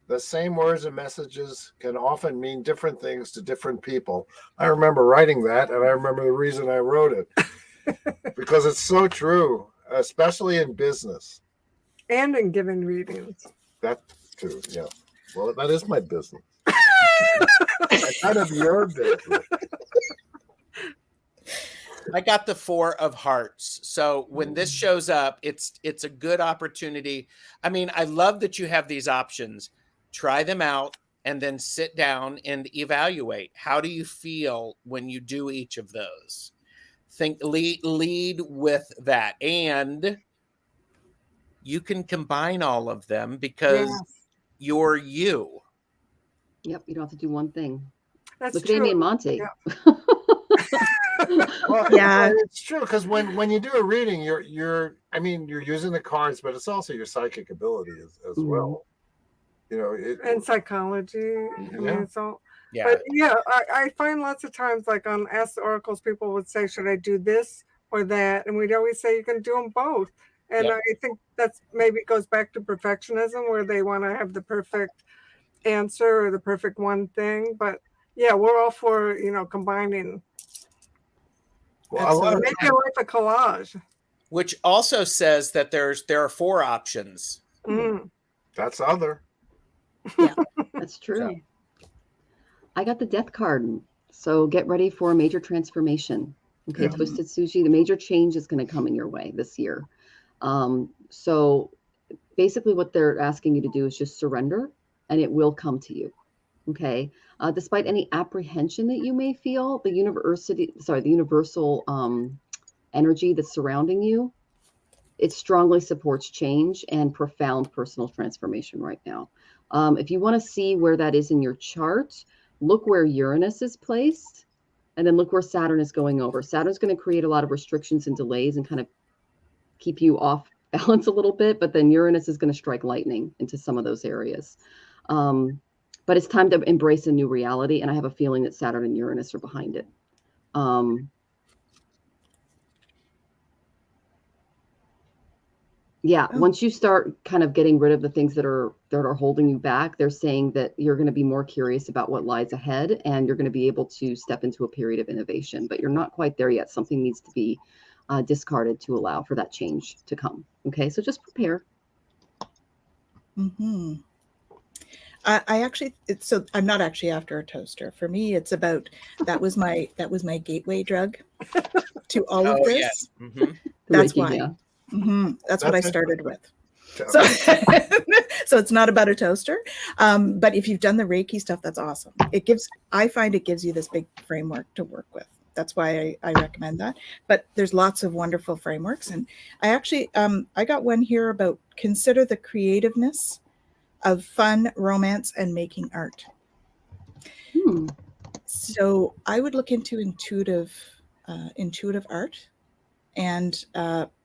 The same words and messages can often mean different things to different people. I remember writing that, and I remember the reason I wrote it. Because it's so true, especially in business. And in giving readings. That too, yeah. Well, that is my business. It's kind of your business. I got the 4 of hearts. So when this shows up, it's a good opportunity. I mean, I love that you have these options. Try them out and then sit down and evaluate. How do you feel when you do each of those? Lead with that. And you can combine all of them because you're you. Yep, you don't have to do one thing. That's Look at true. Amy and Monte. Yeah. Well, Yeah. it's true, because when you do a reading, you're using the cards, but it's also your psychic ability as well. You know, and psychology. I mean, it's all. Yeah. But I find lots of times, like on Ask the Oracles, people would say, "Should I do this or that?" And we'd always say you can do them both. And I think that's maybe goes back to perfectionism, where they want to have the perfect answer or the perfect one thing. But yeah, we're all for combining. Well, Make your life a collage. Which also says that there are 4 options. That's other. Yeah, that's true. I got the death card. So get ready for a major transformation. Okay, Twisted Sushi, the major change is going to come in your way this year. So basically what they're asking you to do is just surrender, and it will come to you. Okay. Despite any apprehension that you may feel, the universal energy that's surrounding you, it strongly supports change and profound personal transformation right now. If you want to see where that is in your chart, look where Uranus is placed, and then look where Saturn is going over. Saturn's going to create a lot of restrictions and delays and kind of keep you off balance a little bit, but then Uranus is going to strike lightning into some of those areas. But it's time to embrace a new reality, and I have a feeling that Saturn and Uranus are behind it. Once you start kind of getting rid of the things that are holding you back, they're saying that you're going to be more curious about what lies ahead, and you're going to be able to step into a period of innovation. But you're not quite there yet. Something needs to be discarded to allow for that change to come. Okay, so just prepare. I actually, so I'm not actually after a toaster. For me, it's about that was my gateway drug to all of this. Yes. That's Reiki, why. That's what I started with. So, so it's not about a toaster. But if you've done the Reiki stuff, that's awesome. I find it gives you this big framework to work with. That's why I recommend that. But there's lots of wonderful frameworks. And I actually, I got one here about consider the creativeness of fun, romance, and making art. So I would look into intuitive art, and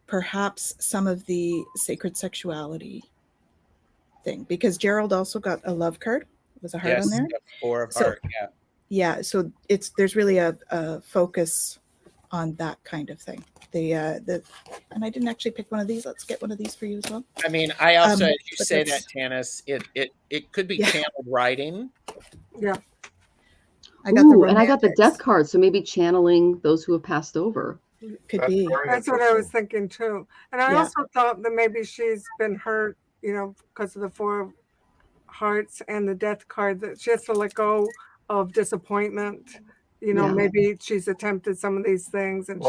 perhaps some of the sacred sexuality thing, because Gerald also got a love card. It was a heart on there. 4 of heart. Yeah. So there's really a focus on that kind of thing. And I didn't actually pick one of these. Let's get one of these for you as well. I mean, I also, as you say that, Tanis, it could be channeled writing. Yeah. I got the death card. So maybe channeling those who have passed over. Could be. That's what I was thinking too. And I also thought that maybe she's been hurt, because of the 4 of hearts and the death card, that she has to let go of disappointment. Maybe she's attempted some of these things. And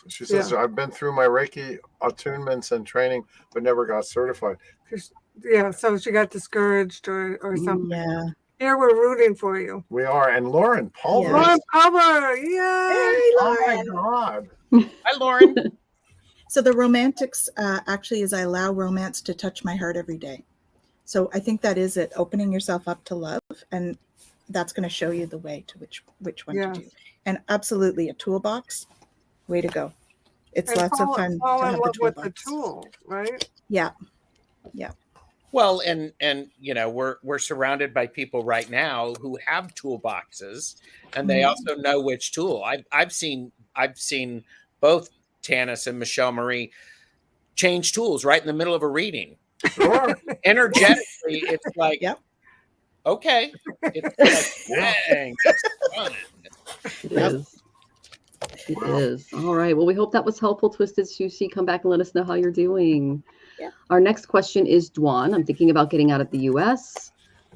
she says, I've been through my Reiki attunements and training, but never got certified. Yeah, so she got discouraged or something. Yeah. Here, we're rooting for you. We are. And Lauren Pulver. Yeah. Lauren Pulver, yay! Hey, Lauren. Oh, my God. Hi, Lauren. So the romantics actually is I allow romance to touch my heart every day. So I think that is it, opening yourself up to love, and that's going to show you the way to which one to do. And absolutely a toolbox, way to go. It's lots of fun to have the toolbox. With the tool, right? Yeah. Well, and we're surrounded by people right now who have toolboxes, and they also know which tool. I've seen both Tanis and Michelle Marie change tools right in the middle of a reading. Sure. Energetically, it's like, okay. It's like, dang, that's fun. It is. All right. Well, we hope that was helpful, Twisted Sushi. Come back and let us know how you're doing. Yeah. Our next question is Dwan. I'm thinking about getting out of the U.S.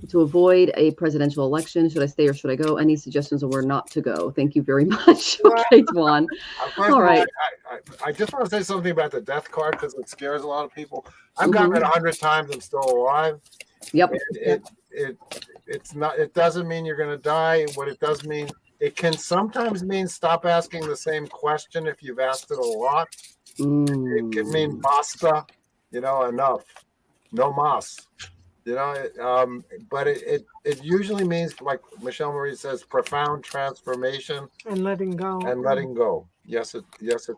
To avoid a presidential election, should I stay or should I go? Any suggestions on where not to go? Thank you very much. Okay, Dwan. First All right. I just want to say something about the death card because it scares a lot of people. I've gotten it 100 times and still alive. Yep. It's not. It doesn't mean you're going to die. What it does mean, it can sometimes mean stop asking the same question if you've asked it a lot. It can mean basta, enough, no mas. But it usually means, like Michelle Marie says, profound transformation and letting go. Yes, it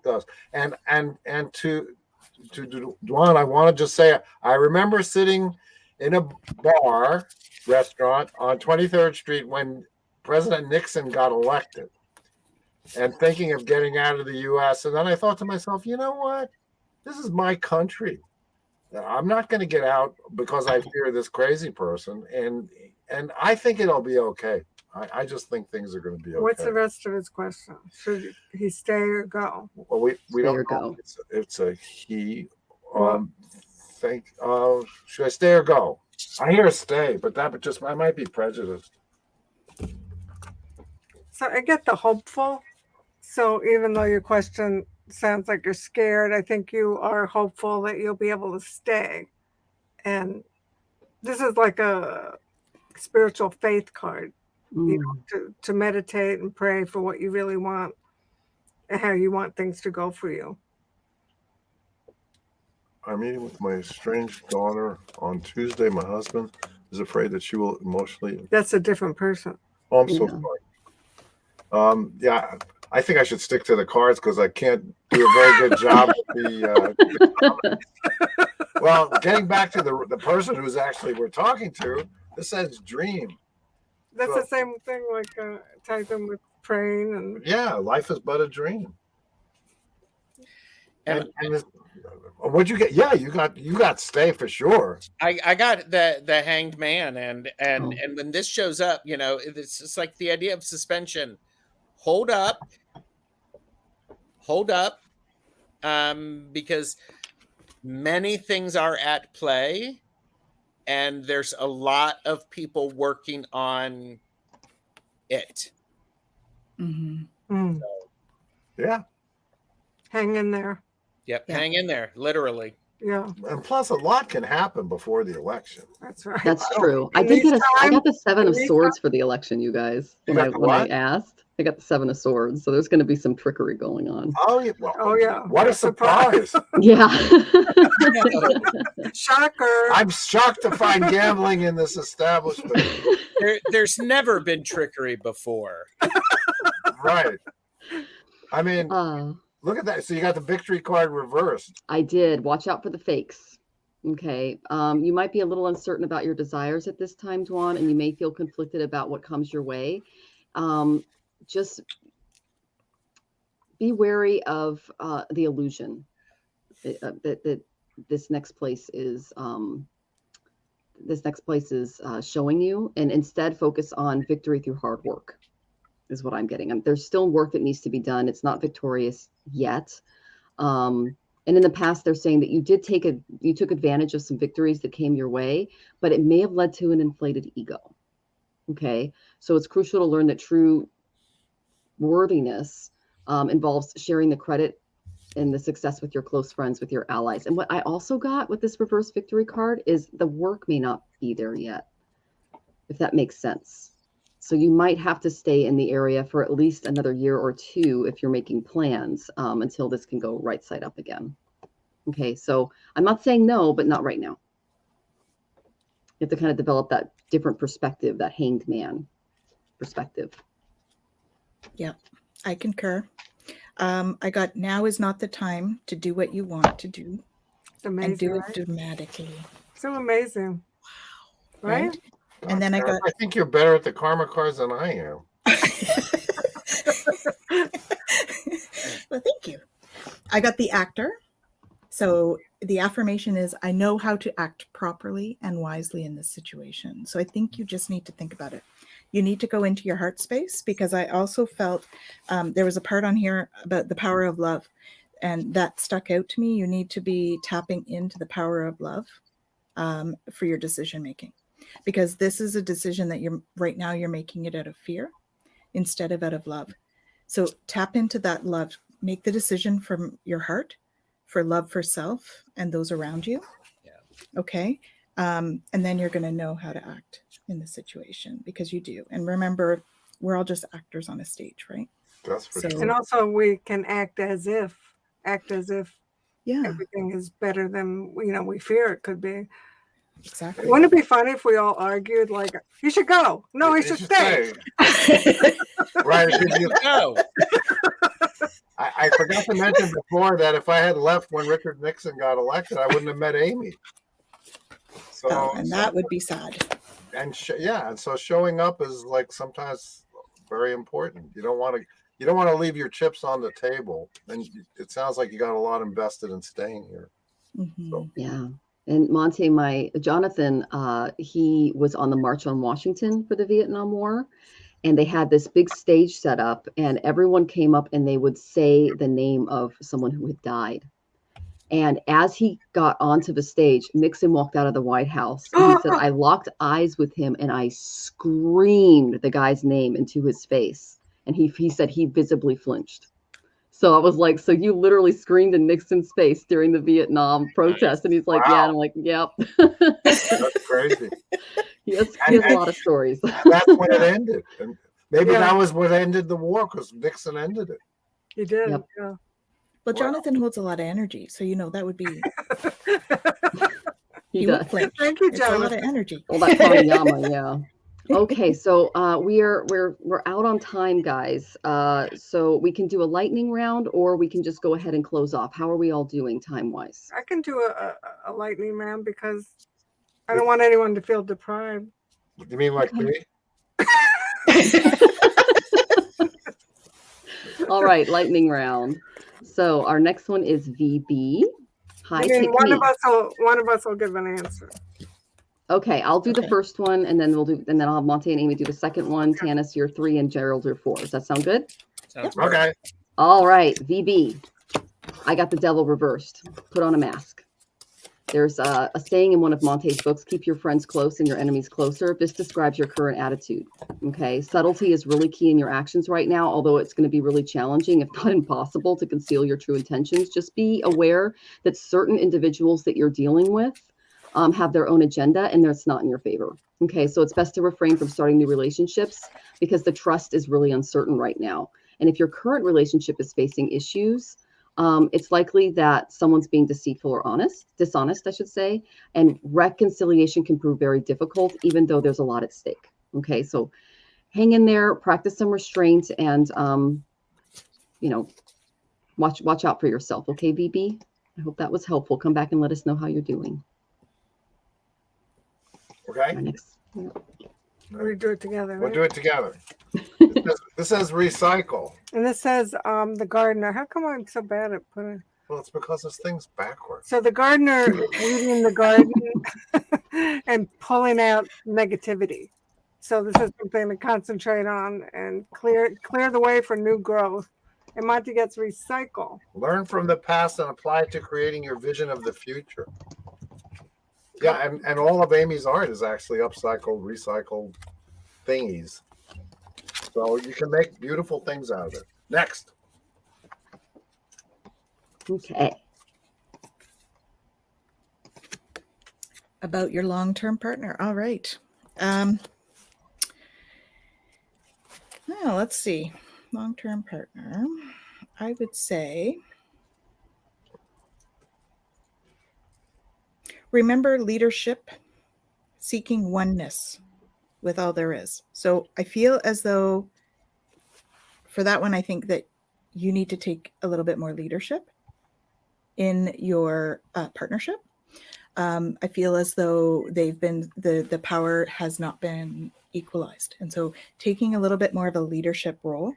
does. And to Dwan, I want to just say, I remember sitting in a restaurant on 23rd Street when President Nixon got elected, and thinking of getting out of the U.S. And then I thought to myself, you know what? This is my country. I'm not going to get out because I fear this crazy person, and I think it'll be okay. I just think things are going to be okay. What's the rest of his question? Should he stay or go? Well, we don't know. It's a he. Should I stay or go? I hear stay, but I might be prejudiced. So I get the hopeful. So even though your question sounds like you're scared, I think you are hopeful that you'll be able to stay. And this is like a spiritual faith card, to meditate and pray for what you really want and how you want things to go for you. I'm meeting with my estranged daughter on Tuesday. My husband is afraid that she will emotionally. That's a different person. Oh, I'm so sorry. I think I should stick to the cards because I can't do a very good job with the well, getting back to the person who's actually we're talking to, this says dream. That's the same thing, like ties in with praying and life is but a dream. And what'd you get? Yeah, you got stay for sure. I got the Hanged Man, and when this shows up, it's like the idea of suspension. Hold up, because many things are at play, and there's a lot of people working on it. Mm-hmm. So, hang in there. Yep, hang in there, literally. Yeah. And plus, a lot can happen before the election. That's right. That's true. I got the 7 of Swords for the election, you guys. When I asked, I got the 7 of Swords. So there's going to be some trickery going on. Oh yeah. What a surprise. Yeah. Shocker. I'm shocked to find gambling in this establishment. There's never been trickery before. Right. I mean, look at that. So you got the victory card reversed. I did. Watch out for the fakes. Okay. You might be a little uncertain about your desires at this time, Dwan, and you may feel conflicted about what comes your way. Just be wary of the illusion that this next place is showing you, and instead focus on victory through hard work. Is what I'm getting. There's still work that needs to be done. It's not victorious yet. And in the past, they're saying that you took advantage of some victories that came your way, but it may have led to an inflated ego. Okay. So it's crucial to learn that true worthiness involves sharing the credit and the success with your close friends, with your allies. And what I also got with this reverse victory card is the work may not be there yet, if that makes sense. So you might have to stay in the area for at least another year or 2 if you're making plans until this can go right side up again. Okay, so I'm not saying no, but not right now. You have to kind of develop that different perspective, that Hanged Man perspective. Yeah, I concur. I got now is not the time to do what you want to do. Amazing, and do right? it dramatically. So amazing. Wow. Right? And then I think you're better at the karma cards than I am. Well, thank you. I got the Actor. So the affirmation is, I know how to act properly and wisely in this situation. So I think you just need to think about it. You need to go into your heart space, because I also felt there was a part on here about the power of love, and that stuck out to me. You need to be tapping into the power of love for your decision making. because this is a decision that you're making it out of fear instead of out of love. So tap into that love, make the decision from your heart for love for self and those around you. Yeah. Okay. And then you're going to know how to act in the situation, because you do. And remember, we're all just actors on a stage, right? That's for sure. And also we can act as if yeah, everything is better than, we fear it could be. exactly. Wouldn't it be funny if we all argued like, you should go? No, he should stay. Right. Go. I forgot to mention before that if I had left when Richard Nixon got elected, I wouldn't have met Amy. So, and that would be sad. And and so showing up is like sometimes very important. You don't want to leave your chips on the table. And it sounds like you got a lot invested in staying here. Mm-hmm. So. Yeah. And Monte, Jonathan, he was on the March on Washington for the Vietnam War. And they had this big stage set up, and everyone came up and they would say the name of someone who had died. And as he got onto the stage, Nixon walked out of the White House. And he said, I locked eyes with him and I screamed the guy's name into his face. And he said he visibly flinched. So I was like, so you literally screamed in Nixon's face during the Vietnam protest? And he's like, wow. Yeah. And I'm like, yep. That's crazy. He has a lot of stories. That's when it ended. And maybe that was what ended the war, because Nixon ended it. He did. Yep. Yeah. Well, Jonathan holds a lot of energy. So, that would be. He does. Thank you, Jonathan. It's a lot of energy. Well, that pranayama, yeah. Okay, so we're out on time, guys. So we can do a lightning round, or we can just go ahead and close off. How are we all doing time-wise? I can do a lightning round because I don't want anyone to feel deprived. You mean like me? All right, lightning round. So our next one is VB. Hi, one of us will give an answer. Okay, I'll do the first one, and then I'll have Monte and Amy do the second one. Okay. Tanis, you're 3, and Gerald, you're 4. Does that sound good? Sounds good. Okay. All right, VB. I got the devil reversed. Put on a mask. There's a saying in one of Monte's books: keep your friends close and your enemies closer. This describes your current attitude. Okay, subtlety is really key in your actions right now, although it's going to be really challenging, if not impossible, to conceal your true intentions. Just be aware that certain individuals that you're dealing with have their own agenda, and that's not in your favor. Okay, so it's best to refrain from starting new relationships because the trust is really uncertain right now. And if your current relationship is facing issues, it's likely that someone's being deceitful or dishonest, I should say, and reconciliation can prove very difficult, even though there's a lot at stake. Okay, so hang in there, practice some restraint, and watch out for yourself. Okay, VB? I hope that was helpful. Come back and let us know how you're doing. Okay. We do it together. Right? We'll do it together. This says recycle. And this says the gardener. How come I'm so bad at putting? Well, it's because this thing's backwards. So the gardener is weeding the garden and pulling out negativity. So this is something to concentrate on and clear the way for new growth. And Monte gets recycle. Learn from the past and apply it to creating your vision of the future. Yeah, and all of Amy's art is actually upcycled, recycled thingies. So you can make beautiful things out of it. Next. Okay. About your long-term partner. All right. Well, let's see. Long-term partner. I would say, remember leadership, seeking oneness with all there is. So I feel as though for that one, I think that you need to take a little bit more leadership in your partnership. I feel as though the power has not been equalized. And so taking a little bit more of a leadership role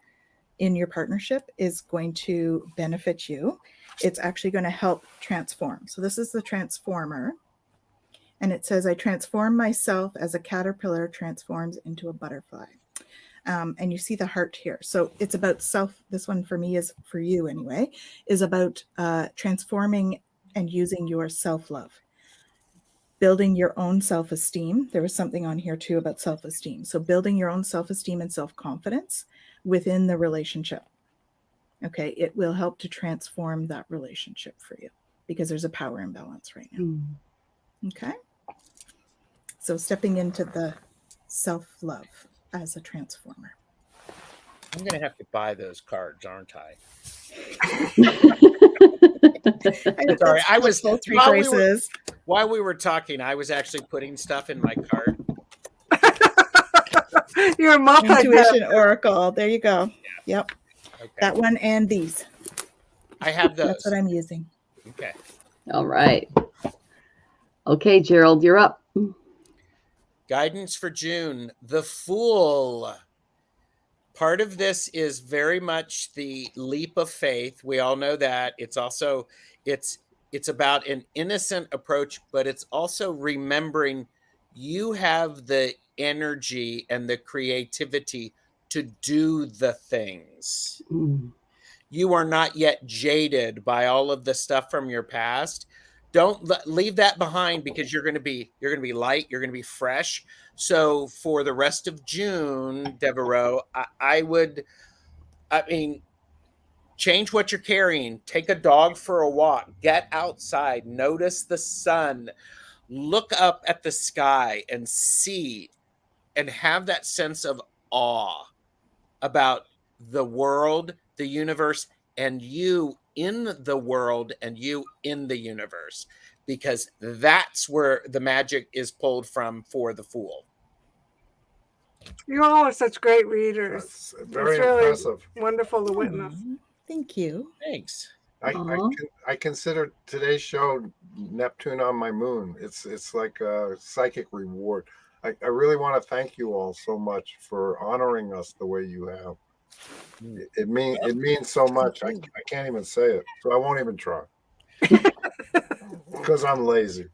in your partnership is going to benefit you. It's actually going to help transform. So this is the transformer. And it says, I transform myself as a caterpillar transforms into a butterfly. And you see the heart here. So it's about self. This one for me is, for you anyway, is about transforming and using your self-love. building your own self-esteem. There was something on here too about self-esteem. So building your own self-esteem and self-confidence within the relationship. Okay, it will help to transform that relationship for you because there's a power imbalance right now. Okay, so stepping into the self-love as a transformer. I'm going to have to buy those cards, aren't I? Sorry, I was three graces. While we were talking, I was actually putting stuff in my cart. You're a Intuition Oracle. There you go. Yep. Okay. That one and these. I have those. That's what I'm using. Okay. All right. Okay, Gerald, you're up. Guidance for June. The Fool. Part of this is very much the leap of faith. We all know that. It's also, it's about an innocent approach, but it's also remembering you have the energy and the creativity to do the things. You are not yet jaded by all of the stuff from your past. Don't leave that behind because you're going to be light. You're going to be fresh. So for the rest of June, Devereaux, I mean, change what you're carrying. Take a dog for a walk. Get outside. Notice the sun. Look up at the sky and see and have that sense of awe about the world, the universe, and you in the world and you in the universe, because that's where the magic is pulled from for the Fool. You all are such great readers. That's very impressive. Wonderful to witness. Thank you. Thanks. I consider today's show Neptune on my moon. It's like a psychic reward. I really want to thank you all so much for honoring us the way you have. It means so much. I can't even say it, so I won't even try because I'm lazy.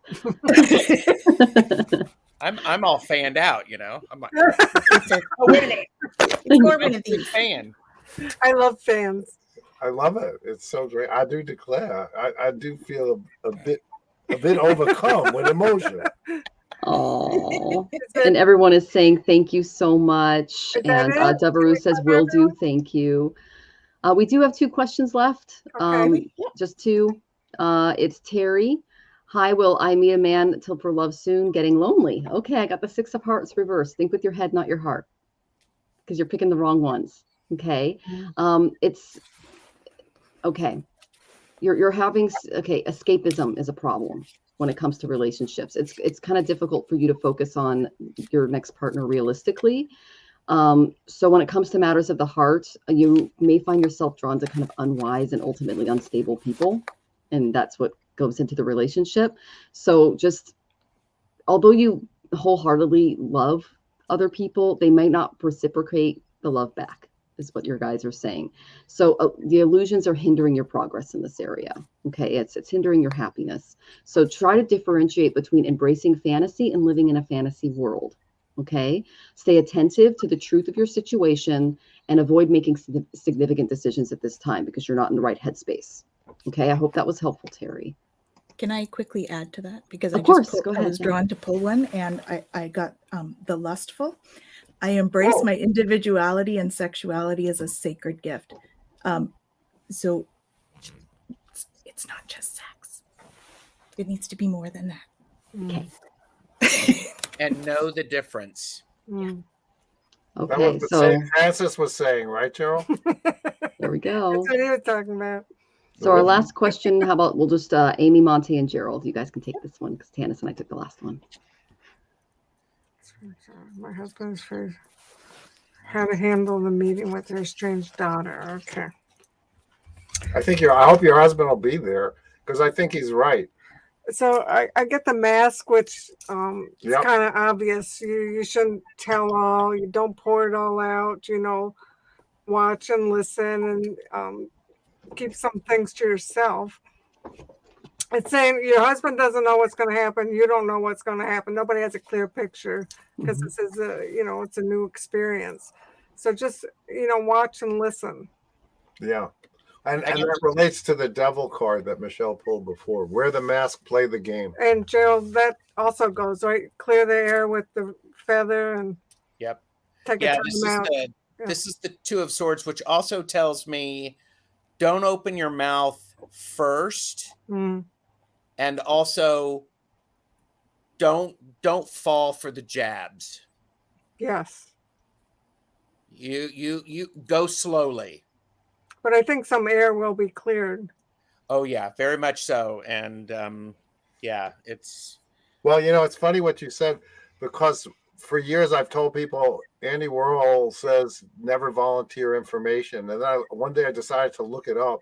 I'm all fanned out, you know. I'm like, Oh, wait a minute. It's Corbin of these. Fan. I love fans. I love it. It's so great. I do declare. I do feel a bit overcome with emotion. Oh, and everyone is saying thank you so much. And Devereaux says, "Will do." Thank you. We do have 2 questions left. Okay. Just 2. It's Terry. Hi, will I meet a man till for love soon? Getting lonely. Okay, I got the 6 of Hearts reversed. Think with your head, not your heart, because you're picking the wrong ones. Okay. It's okay. You're having escapism is a problem when it comes to relationships. It's kind of difficult for you to focus on your next partner realistically. So when it comes to matters of the heart, you may find yourself drawn to kind of unwise and ultimately unstable people, and that's what goes into the relationship. So just, although you wholeheartedly love other people, they might not reciprocate the love back, is what your guys are saying. So the illusions are hindering your progress in this area. Okay, it's hindering your happiness. So try to differentiate between embracing fantasy and living in a fantasy world. Okay, stay attentive to the truth of your situation and avoid making significant decisions at this time because you're not in the right headspace. Okay, I hope that was helpful, Terry. Can I quickly add to that? Because of course, go ahead. I was drawn to pull one, and I got the lustful. I embrace my individuality and sexuality as a sacred gift. So it's not just sex. It needs to be more than that. Okay. And know the difference. Okay, that was the same Francis was saying, right, Gerald? There we go. That's what he was talking about. So our last question, how about we'll just Amy, Monte, and Gerald. You guys can take this one because Tanis and I took the last one. My husband's for how to handle the meeting with their strange daughter. Okay. I hope your husband will be there because I think he's right. So I get the mask, which is kind of obvious. You shouldn't tell all. You don't pour it all out. Watch and listen and keep some things to yourself. It's saying your husband doesn't know what's going to happen. You don't know what's going to happen. Nobody has a clear picture because this is it's a new experience. So just watch and listen. Yeah. And that relates to the devil card that Michelle pulled before. Wear the mask, play the game. And Gerald, that also goes, right? Clear the air with the feather and Yep. take a time out. This is the Two of Swords, which also tells me don't open your mouth first. And also don't fall for the jabs. Yes. You go slowly. But I think some air will be cleared. Oh yeah, very much so. And yeah, it's well, it's funny what you said, because for years I've told people Andy Warhol says never volunteer information. And then one day I decided to look it up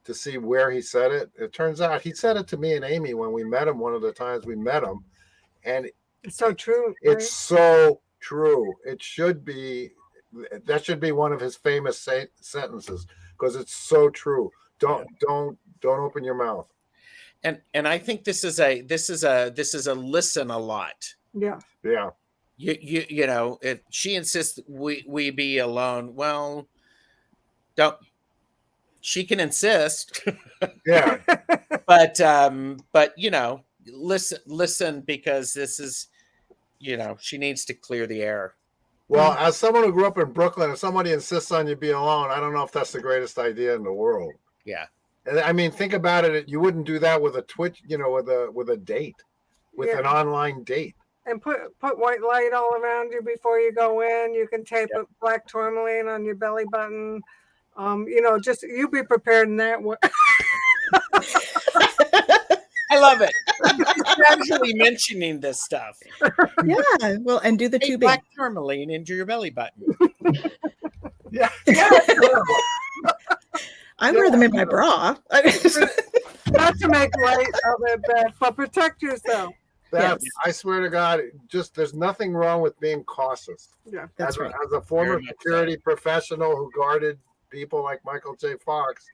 to see where he said it. It turns out he said it to me and Amy when we met him, one of the times we met him. And it's so true. It's so true. It should be, that should be one of his famous sentences, because it's so true. Don't open your mouth. And I think this is a listen a lot. Yeah. Yeah. She insists we be alone. Well, don't. She can insist. Yeah. but listen, because this is, she needs to clear the air. Well, as someone who grew up in Brooklyn, if somebody insists on you be alone, I don't know if that's the greatest idea in the world. Yeah. And I mean, think about it. You wouldn't do that with a Twitch, with a date, with an online date. And put white light all around you before you go in. You can tape a black tourmaline on your belly button. Just you be prepared in that way. I love it. Actually mentioning this stuff. Yeah, well, and do the tubing. Black tourmaline into your belly button. Yeah. I wear them in my bra. Not to make light of it, but protect yourself. Yes. I swear to God, there's nothing wrong with being cautious. Yeah, that's right. As a former security professional who guarded people like Michael J. Fox,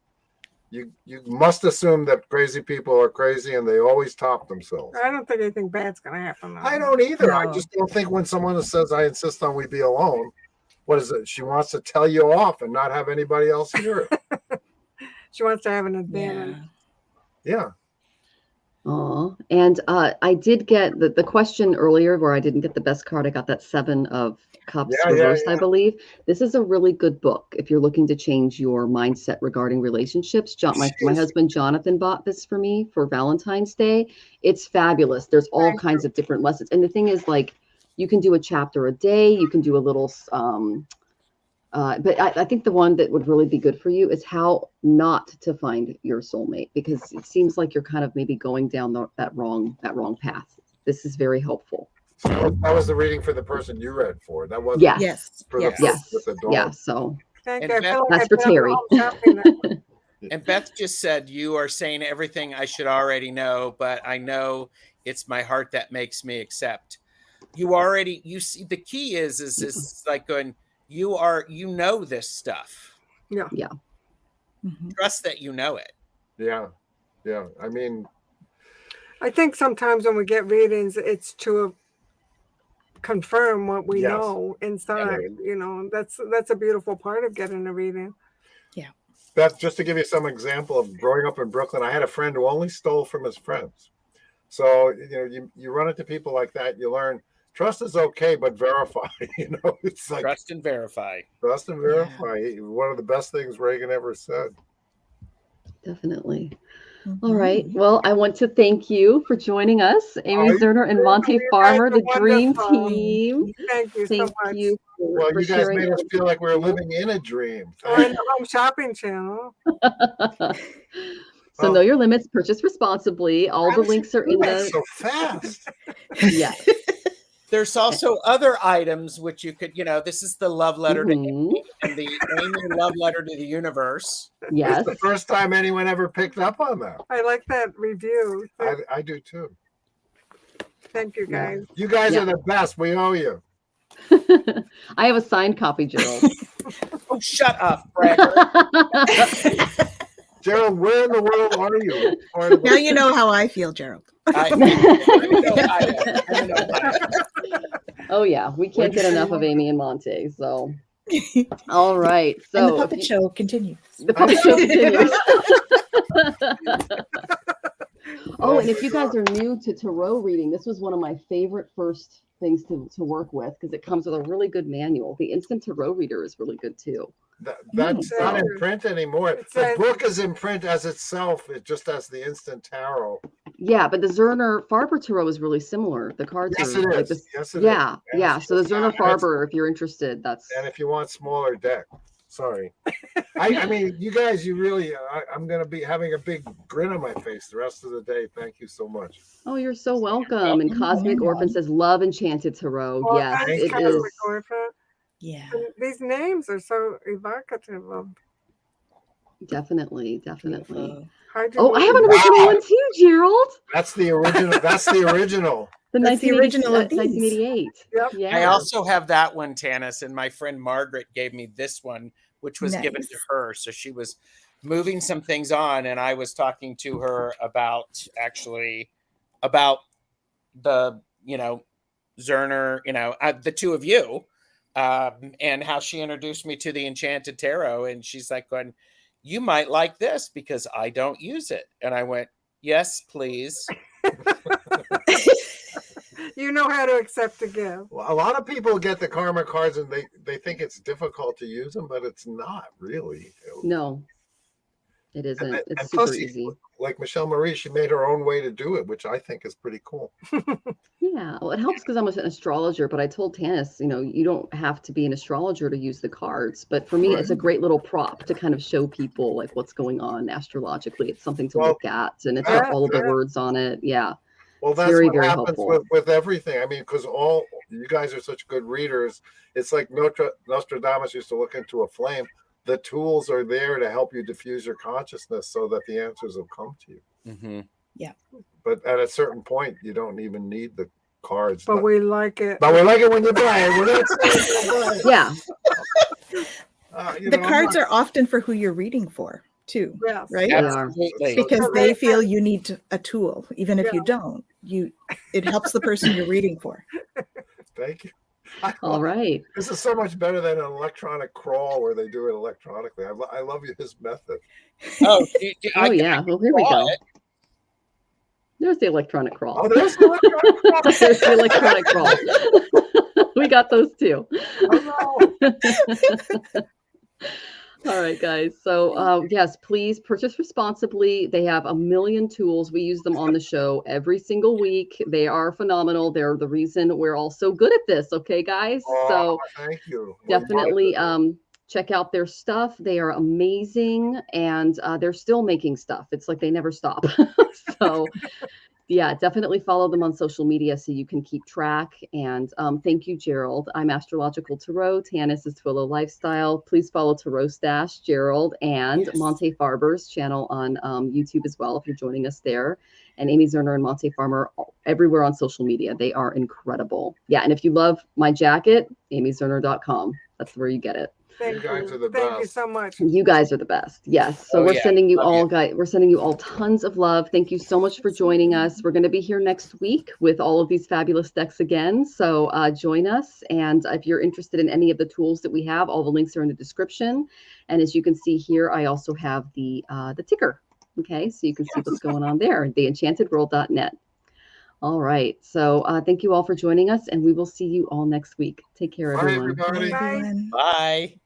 you must assume that crazy people are crazy, and they always top themselves. I don't think anything bad's going to happen, though. I don't either. No. I just don't think when someone says, I insist on we be alone, what is it? She wants to tell you off and not have anybody else hear it. She wants to have an advantage. Yeah. Oh, and I did get the question earlier where I didn't get the best card. I got that 7 of Cups reversed, I believe. This is a really good book if you're looking to change your mindset regarding relationships. My husband Jonathan bought this for me for Valentine's Day. It's fabulous. There's all kinds of different lessons. And the thing is, like, you can do a chapter a day. You can do a little but I think the one that would really be good for you is how not to find your soulmate, because it seems like you're kind of maybe going down that wrong path. This is very helpful. So that was the reading for the person you read for. That was yes. For the Yeah. So that's for Terry. And Beth just said, you are saying everything I should already know, but I know it's my heart that makes me accept. You see, the key is like going, you know this stuff. Yeah. Yeah. Trust that you know it. Yeah. Yeah. I mean, I think sometimes when we get readings, it's to confirm what we know inside. That's a beautiful part of getting a reading. Yeah. Beth, just to give you some example of growing up in Brooklyn, I had a friend who only stole from his friends. So, you run into people like that, you learn trust is okay, but verify. It's like trust and verify. Trust and verify. Yeah. One of the best things Reagan ever said. Definitely. All right. Well, I want to thank you for joining us, Amy Zerner and Monte Farber, the dream team. Thank you so much. Well, you guys made us feel like we were living in a dream. Or in the Home Shopping Channel. So know your limits, purchase responsibly. All the links are in the so fast. Yeah. There's also other items which you could, this is the love letter to Amy and the Amy love letter to the universe. Yes. It's the first time anyone ever picked up on that. I like that review. I do too. Thank you, guys. You guys are the best. We owe you. I have a signed copy, Gerald. Oh, shut up, Brad. Gerald, where in the world are you? Now you know how I feel, Gerald. Oh yeah, we can't get enough of Amy and Monte. So All right. And So the puppet show continues. The puppet show continues. Oh, and if you guys are new to tarot reading, this was one of my favorite first things to work with because it comes with a really good manual. The Instant Tarot Reader is really good too. That's not in print anymore. The book is in print as itself. It just has the Instant Tarot. Yeah, but the Zerner Farber Tarot is really similar. The cards are like this. Yes, it yeah, is. yeah. So the Zerner Farber, if you're interested, that's. And if you want smaller deck, sorry. I mean, you guys, you really. I'm going to be having a big grin on my face the rest of the day. Thank you so much. Oh, you're so welcome. And Cosmic Orphan says, "Love Enchanted Tarot." Oh, yes, it is. Yeah. And these names are so evocative of. Definitely, definitely. Oh, I have an original one too, Gerald. That's the original. That's the original. The 1988. 1988. Yep. Yeah. I also have that one, Tanis, and my friend Margaret gave me this one, which was given to her. So she was moving some things on, and I was talking to her about the, Zerner, the two of you, and how she introduced me to the Enchanted Tarot. And she's like going, "You might like this because I don't use it." And I went, "Yes, please." You know how to accept a gift. Well, a lot of people get the karma cards and they think it's difficult to use them, but it's not really. No, it isn't. And it's super easy. Like Michelle Marie, she made her own way to do it, which I think is pretty cool. Yeah, well, it helps because I'm an astrologer, but I told Tanis, you don't have to be an astrologer to use the cards. But for me, it's a great little prop to kind of show people like what's going on astrologically. It's something to look at, and it's got all of the words on it. Yeah. Well, that's very, what very happens helpful. with everything. I mean, because all you guys are such good readers. It's like Nostradamus used to look into a flame. The tools are there to help you diffuse your consciousness so that the answers will come to you. Mm-hmm. Yeah. But at a certain point, you don't even need the cards. But we like it. But we like it when you buy it. We're not saying Yeah. The cards are often for who you're reading for, too. Yes. Right? Absolutely. Because they feel you need a tool, even if you don't. It helps the person you're reading for. Thank you. All right. This is so much better than an electronic crawl where they do it electronically. I love his method. Oh, yeah. Well, here we go. There's the electronic crawl. Oh, there's the electronic crawl. There's the electronic crawl. We got those too. Oh, no. All right, guys. So yes, please purchase responsibly. They have a million tools. We use them on the show every single week. They are phenomenal. They're the reason we're all so good at this. Okay, guys. So thank you. Definitely check out their stuff. They are amazing, and they're still making stuff. It's like they never stop. So yeah, definitely follow them on social media so you can keep track. And thank you, Gerald. I'm Astrological Tarot. Tanis is Twillo Lifestyle. Please follow TarotStache, Gerald, and Monte Farber's channel on YouTube as well if you're joining us there. And Amy Zerner and Monte Farber everywhere on social media. They are incredible. Yeah, and if you love my jacket, amyzerner.com. That's where you get it. Thank you so much. You guys are the best. Yes. So we're sending you all guys. We're sending you all tons of love. Thank you so much for joining us. We're going to be here next week with all of these fabulous decks again. So join us. And if you're interested in any of the tools that we have, all the links are in the description. And as you can see here, I also have the ticker. Okay, so you can see what's going on there. TheEnchantedWorld.net. All right. So thank you all for joining us, and we will see you all next week. Take care, everyone. Bye, everybody. Bye. Bye.